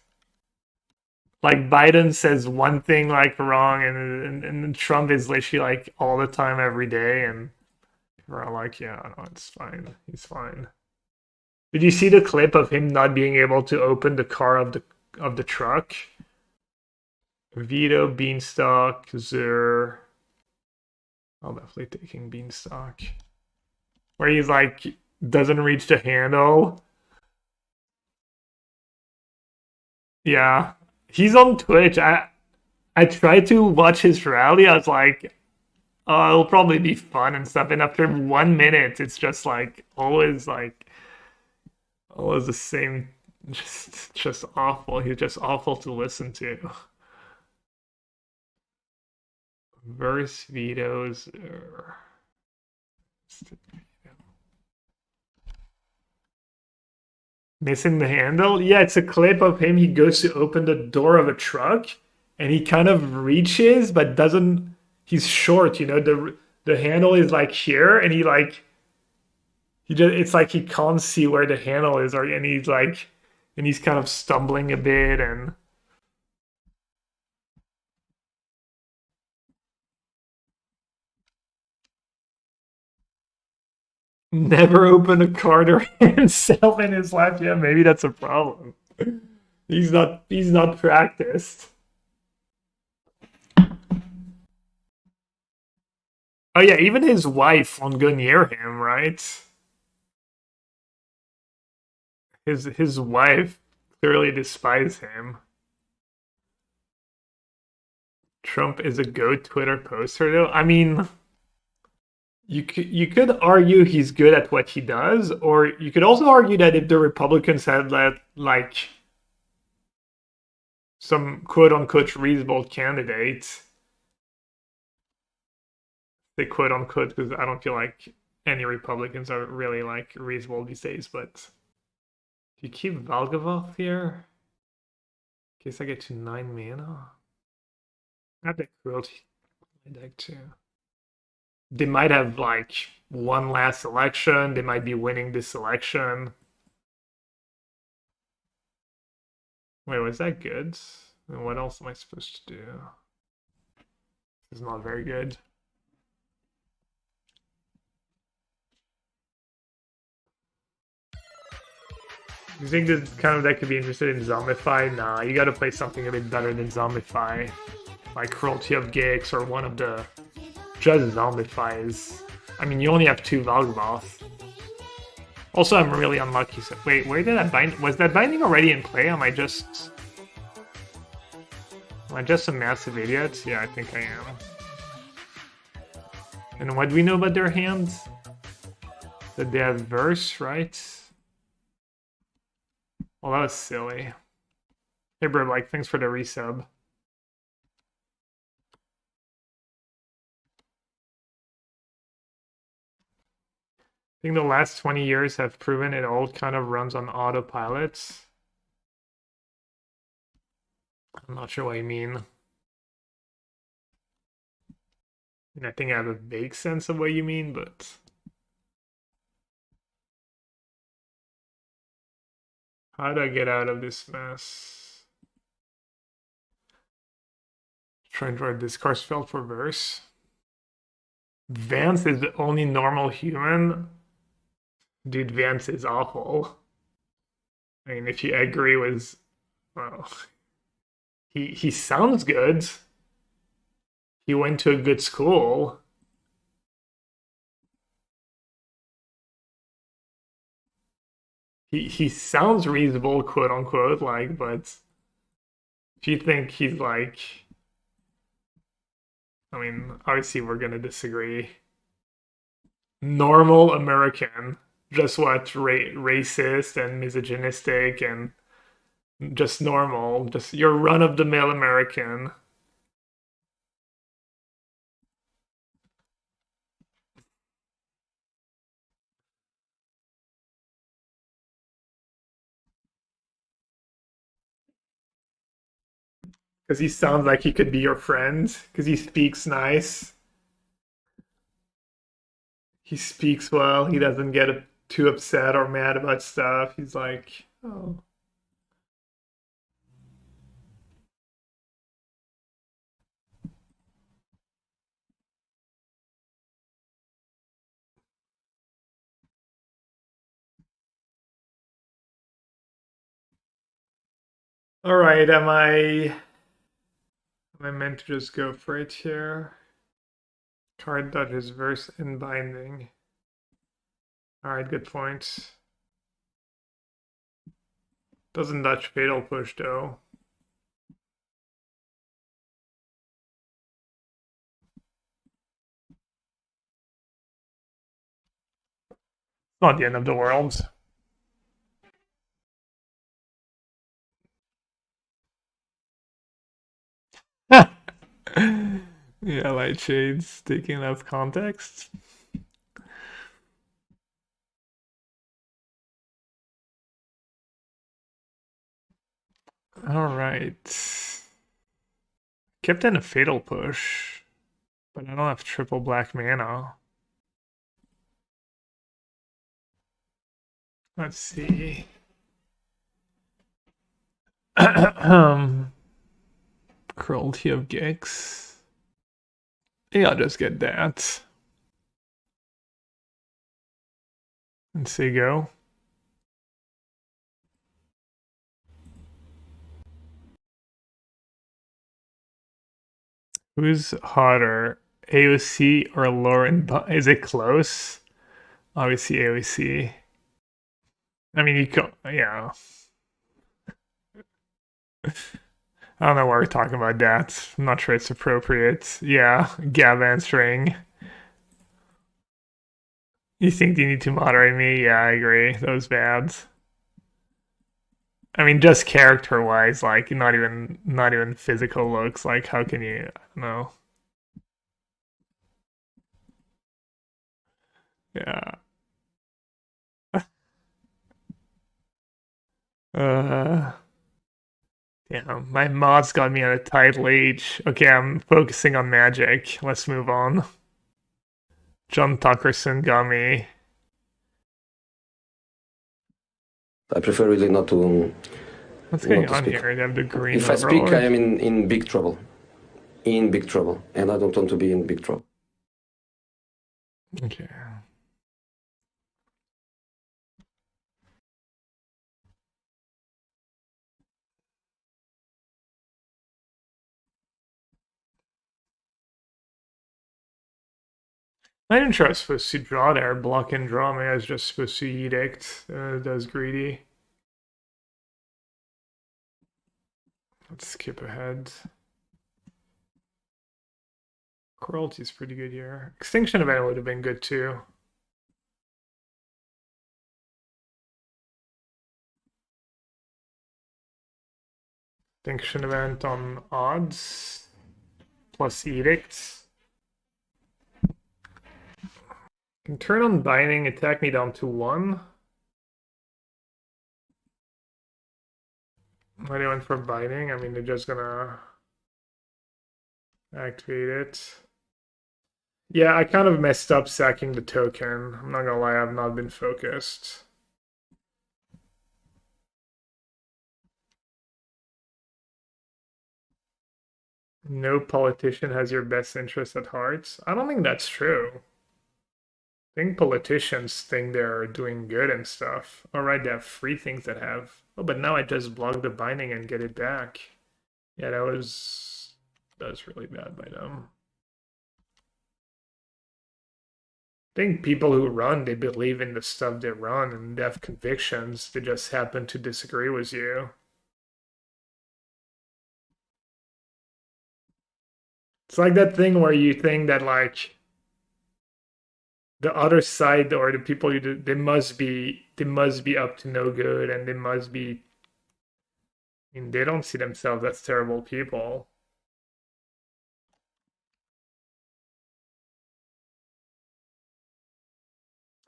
Like Biden says one thing like wrong, and Trump is literally like all the time, every day, and we're all like, yeah, no, it's fine, he's fine. Did you see the clip of him not being able to open the car of the truck? Veto, Beanstalk, Zur. I'll definitely taking Beanstalk. Where he's like doesn't reach the handle. Yeah. He's on Twitch. I tried to watch his rally. I was like, oh, it'll probably be fun and stuff. And after 1 minute, it's just like always the same, just awful. He's just awful to listen to. Verse vetoes. Missing the handle? Yeah, it's a clip of him. He goes to open the door of a truck and he kind of reaches but doesn't. He's short, you know. The handle is like here, and it's like he can't see where the handle is, and he's kind of stumbling a bit and. Never open a card or himself in his life. Yeah, maybe that's a problem. He's not practiced. Oh yeah, even his wife won't go near him, right? His wife clearly despises him. Trump is a GOAT Twitter poster though. I mean, you could argue he's good at what he does, or you could also argue that if the Republicans had let like some quote-unquote reasonable candidate. They quote-unquote because I don't feel like any Republicans are really like reasonable these days, but do you keep Yawgmoth here? In case I get to 9 mana. I have the Cruelty in my deck too. They might have like one last election. They might be winning this election. Wait, was that good? And what else am I supposed to do? This is not very good. You think this kind of deck could be interested in Zombify? Nah, you gotta play something a bit better than Zombify. Like Cruelty of Gix or one of the just Zombifies. I mean, you only have 2 Yawgmoth. Also, I'm really unlucky. So, wait, where did that bind? Was that binding already in play? Am I just a massive idiot? Yeah, I think I am. And what do we know about their hands? That they have verse, right? Well, that was silly. Hey, bro, like, thanks for the resub. I think the last 20 years have proven it all kind of runs on autopilot. I'm not sure what you mean. And I think I have a vague sense of what you mean, but... how do I get out of this mess? Trying to write discourse spell for verse. Vance is the only normal human. Dude, Vance is awful. I mean, if you agree with, well, he sounds good. He went to a good school. He sounds reasonable, quote unquote, like, but if you think he's like, I mean, obviously we're gonna disagree. Normal American, just what, racist and misogynistic and just normal, just your run-of-the-mill American. Because he sounds like he could be your friend, because he speaks nice. He speaks well, he doesn't get too upset or mad about stuff. He's like, oh. All right, am I meant to just go for it here? Card dodges verse and binding. All right, good point. Doesn't dodge fatal push though. Not the end of the world. Yeah, light shades taking out of context. All right. Kept in a fatal push, but I don't have triple black mana. Let's see. Cruelty of Gix. Yeah, I'll just get that. And say go. Who's hotter, AOC or Lauren? Is it close? Obviously AOC. I mean, you could, yeah. I don't know why we're talking about that. I'm not sure it's appropriate. Yeah, Gab answering. You think you need to moderate me? Yeah, I agree. That was bad. I mean, just character-wise, like not even physical looks. Like, how can you? No. Yeah. Uh. Yeah. My mods got me at a tight leech. Okay, I'm focusing on Magic. Let's move on. John Tuckerson got me. I prefer really not to. What's going not to on speak. here? They have the green If I speak, overlord. I am in big trouble. In big trouble. And I don't want to be in big trouble. Okay. I didn't sure I was supposed to draw there. Block and draw. Maybe I was just supposed to edict. Does greedy. Let's skip ahead. Cruelty is pretty good here. Extinction Event would have been good too. Extinction Event on odds. Plus edicts. Can turn on binding, attack me down to 1. Why they went for binding? I mean, they're just gonna activate it. Yeah, I kind of messed up sacking the token. I'm not gonna lie, I've not been focused. No politician has your best interest at heart. I don't think that's true. I think politicians think they're doing good and stuff. Alright, they have free things that have. Oh, but now I just block the binding and get it back. Yeah, that was really bad by them. I think people who run, they believe in the stuff they run and they have convictions. They just happen to disagree with you. It's like that thing where you think that like the other side or the people you do, they must be up to no good and they must be. I mean, they don't see themselves as terrible people.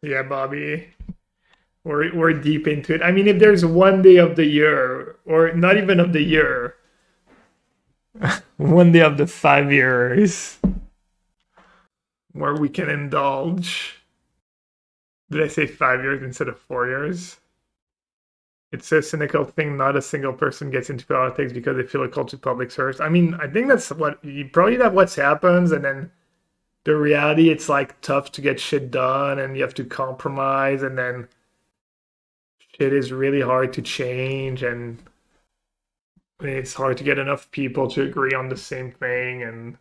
Yeah, Bobby. We're deep into it. I mean, if there's one day of the year, or not even of the year, one day of the 5 years where we can indulge. Did I say 5 years instead of 4 years? It's a cynical thing. Not a single person gets into politics because they feel a call to public service. I mean, I think that's what you probably that what's happens, and then the reality, it's like tough to get shit done, and you have to compromise, and then shit is really hard to change, and it's hard to get enough people to agree on the same thing. And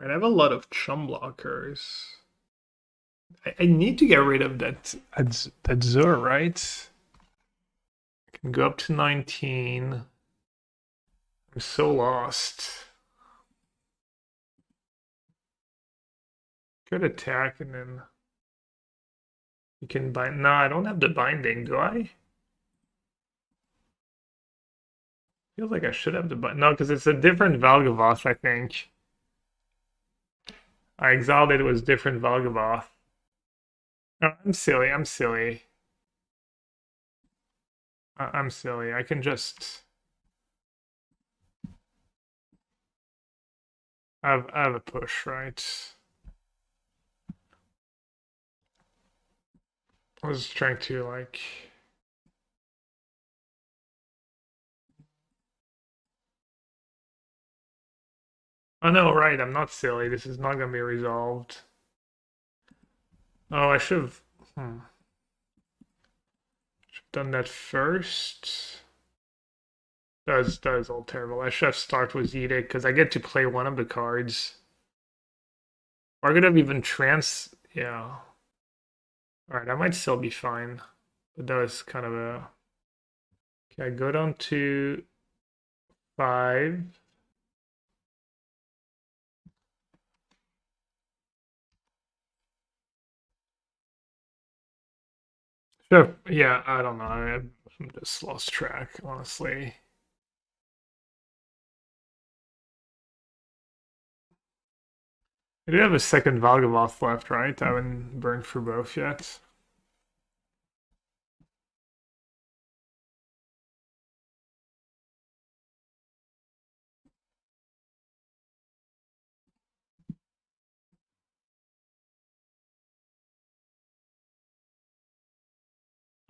I have a lot of chum blockers. I need to get rid of that Zur, right? I can go up to 19. I'm so lost. Good attack, and then you can bind. No, I don't have the binding, do I? Feels like I should have the bind. No, because it's a different Valgavoth, I think. I exiled it was different Valgavoth. Oh, I'm silly. I'm silly. I'm silly. I can just. I have a push, right? I was trying to like. Oh no, right. I'm not silly. This is not gonna be resolved. Oh, I should have. Should have done that first. That is all terrible. I should have started with Edict because I get to play one of the cards. Or I could have even yeah. Alright, I might still be fine. But that was kind of a. Okay, I go down to 5. Sure. Yeah, I don't know. I just lost track, honestly. I do have a second Yawgmoth left, right? I haven't burned through both yet.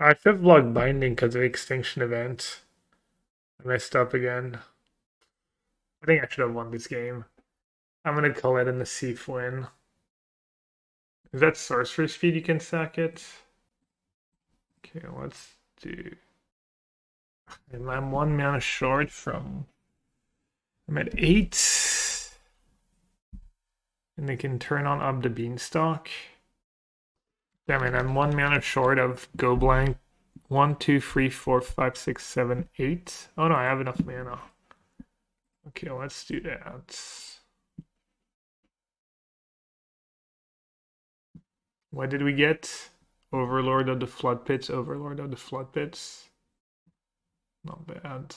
I should have logged Binding because of the Extinction Event. I messed up again. I think I should have won this game. I'm gonna call it a Nassif win. Is that sorcery speed you can sack it? Okay, let's do... I'm 1 mana short from... I'm at 8. And they can turn on Ob the Beanstalk. Damn it, I'm 1 mana short of Go Blank. 1, 2, 3, 4, 5, 6, 7, 8. Oh no, I have enough mana. Okay, let's do that. What did we get? Overlord of the Flood Pits, Overlord of the Flood Pits. Not bad.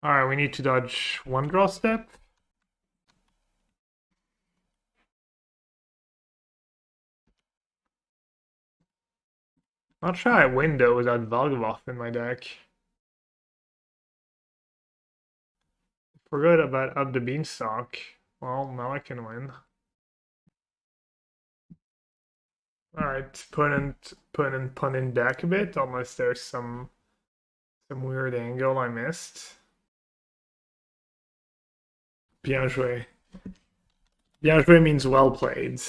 Alright, we need to dodge 1 draw step. Not sure I win though without Yawgmoth in my deck. Forgot about Up the Beanstalk. Well, now I can win. Alright, put in back a bit, unless there's some weird angle I missed. Bien joué. Bien joué means well played.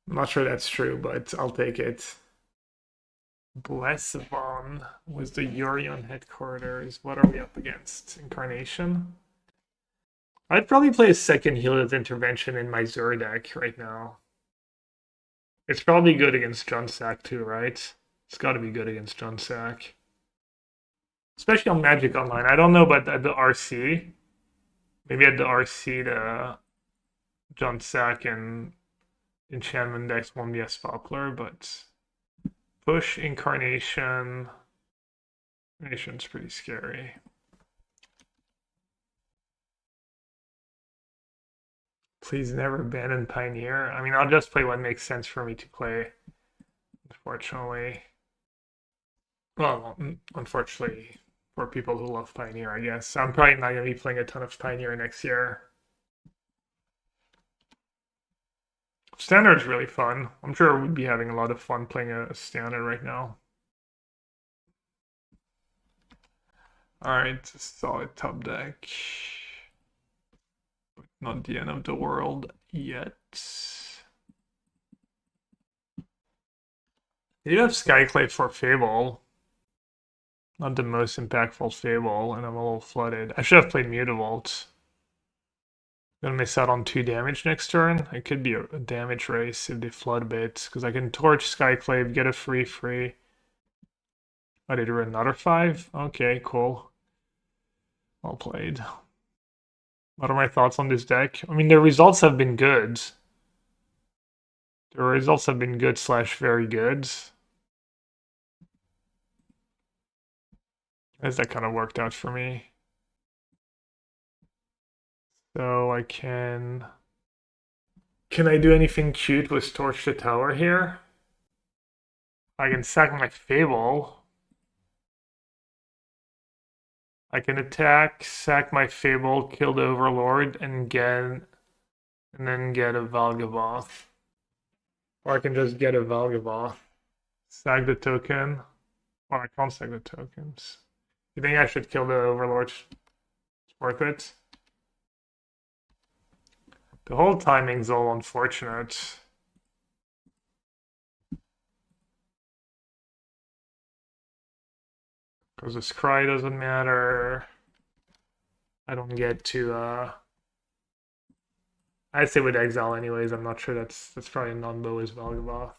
I'm not sure that's true, but I'll take it. Blessavon was the Yorion headquarters. What are we up against? Incarnation? I'd probably play a second Healer's Intervention in my Zur deck right now. It's probably good against Junsack too, right? It's gotta be good against Junsack. Especially on Magic Online. I don't know about at the RC. Maybe at the RC the Junsack and Enchantment decks won't be as popular, but push Incarnation. Incarnation's pretty scary. Please never abandon Pioneer. I mean, I'll just play what makes sense for me to play. Unfortunately. Well, unfortunately for people who love Pioneer, I guess. I'm probably not going to be playing a ton of Pioneer next year. Standard's really fun. I'm sure we'd be having a lot of fun playing a Standard right now. Alright, solid top deck. But not the end of the world yet. You have Skyclave for Fable. Not the most impactful Fable, and I'm a little flooded. I should have played Mutavault. Gonna miss out on 2 damage next turn. It could be a damage race if they flood a bit, because I can Torch Skyclave, get a free. Oh, they drew another 5? Okay, cool. Well played. What are my thoughts on this deck? I mean, the results have been good. The results have been good / very good. As that kind of worked out for me. So I can I do anything cute with Torch the Tower here? I can sack my Fable. I can attack, sack my Fable, kill the Overlord, and then get a Yawgmoth. Or I can just get a Yawgmoth. Sack the token. Or I can't sack the tokens. You think I should kill the Overlord? It's worth it. The whole timing's all unfortunate. Because the scry doesn't matter. I don't get to I'd say with exile anyways. I'm not sure that's probably non-bow as Yawgmoth.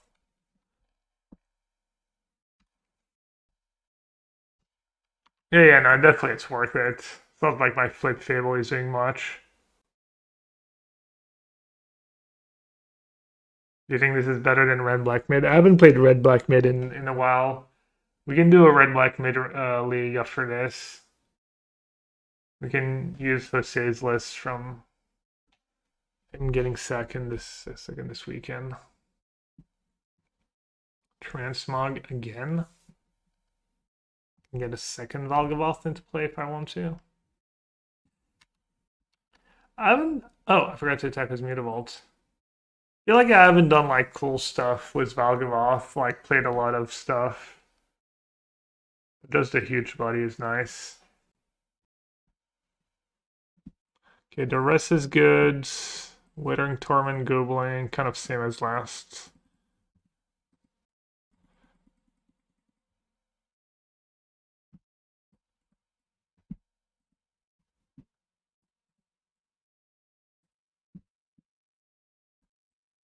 Yeah, no, definitely it's worth it. It's not like my flip Fable is doing much. Do you think this is better than red black mid? I haven't played red black mid in a while. We can do a red black mid league after this. We can use Thoughtseize list from him getting second this weekend. Transmog again. Get a second Yawgmoth into play if I want to. I haven't. Oh, I forgot to attack his Mutavault. I feel like I haven't done like cool stuff with Yawgmoth. Like played a lot of stuff. Just a huge body is nice. Okay, Duress is good. Withering Torment, Goblin, kind of same as last.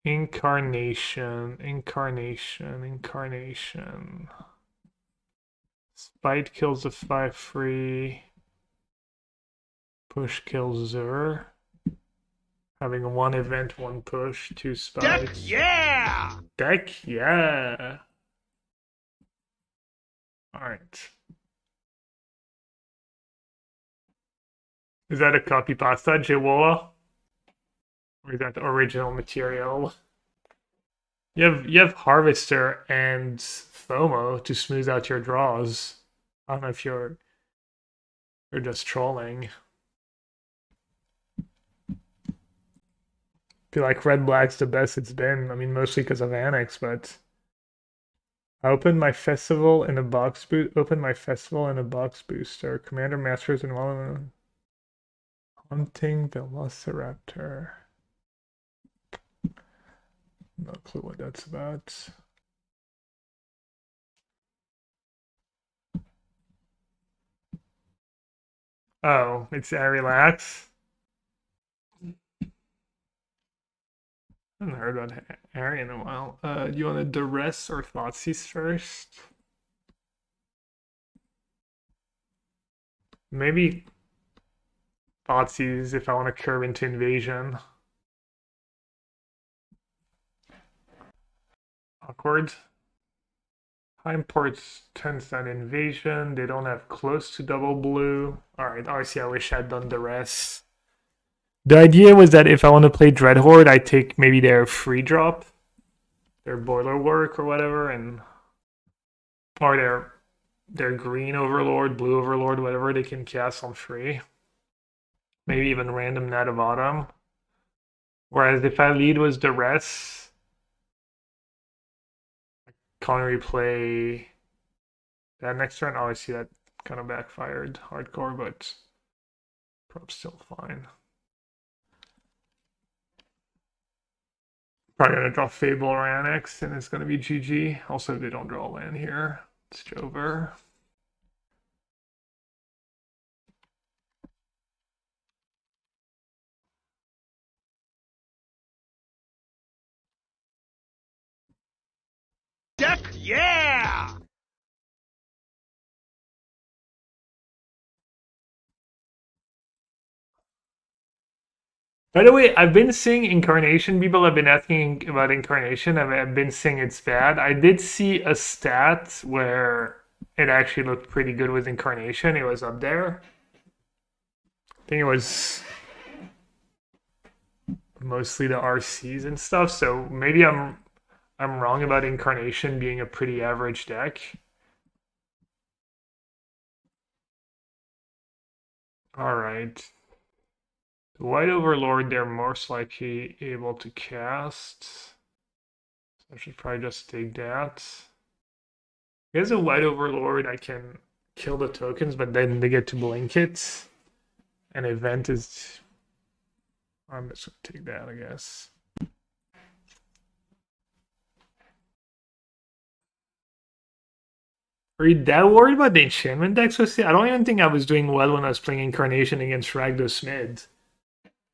Incarnation. Spite kills a 5-free. Push kills Zur. Having one event, one push, 2 spites. Deck, yeah! Alright. Is that a copy pasta, Jiwola? Or is that the original material? You have Harvester and FOMO to smooth out your draws. I don't know if you're just trolling. I feel like red black's the best it's been. I mean, mostly because of Annex, but I opened my festival in a box booster. Commander Masters and one Hunting Velociraptor. No clue what that's about. Oh, it's Relax. I haven't heard about Harry in a while. Do you want to Duress or Thoughtseize first? Maybe Thoughtseize if I want to curve into Invasion. Awkward. Fountainport's turns that Invasion. They don't have close to double blue. Alright, obviously I wish I'd done Duress. The idea was that if I want to play Dreadhorde, I take maybe their free drop, their boiler work or whatever, or their green overlord, blue overlord, whatever they can cast on free. Maybe even random Natavadam. Whereas if I lead was Duress, I can't replay that next turn. Obviously that kind of backfired hardcore, but probably still fine. Probably gonna draw Fable or Annex, and it's gonna be GG. Also, if they don't draw a land here, it's over. Deck, yeah! By the way, I've been seeing Incarnation. People have been asking about Incarnation. I've been saying it's bad. I did see a stat where it actually looked pretty good with Incarnation. It was up there. I think it was mostly the RCs and stuff. So maybe I'm wrong about Incarnation being a pretty average deck. All right. The White Overlord, they're most likely able to cast. So I should probably just take that. As a White Overlord, I can kill the tokens, but then they get to blink it. An event is... I'm just going to take that, I guess. Are you that worried about the enchantment decks? I don't even think I was doing well when I was playing Incarnation against Ragdos Mid.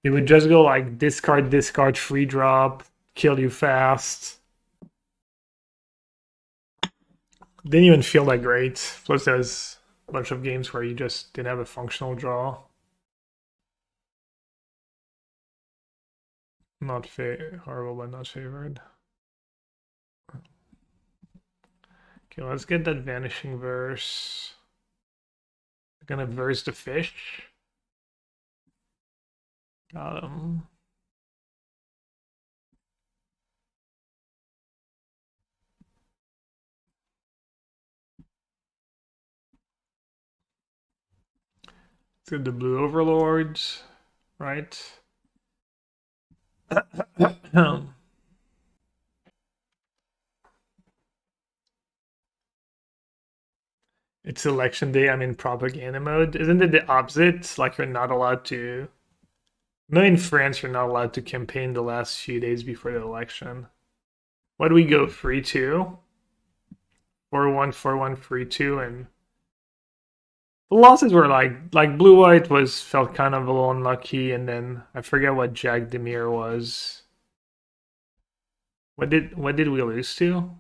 It would just go like discard, free drop, kill you fast. Didn't even feel that great. Plus there's a bunch of games where you just didn't have a functional draw. Not horrible, but not favored. Okay, let's get that Vanishing Verse. I'm gonna verse the fish. Got him. Let's get the blue overlords, right? It's election day, I'm in propaganda mode. Isn't it the opposite? Like you're not allowed to... No, in France you're not allowed to campaign the last few days before the election. What do we go? 3-2? 4-1, 4-1, 3-2, and... The losses were like blue-white felt kind of a little unlucky, and then I forget what Jack Demir was. What did we lose to?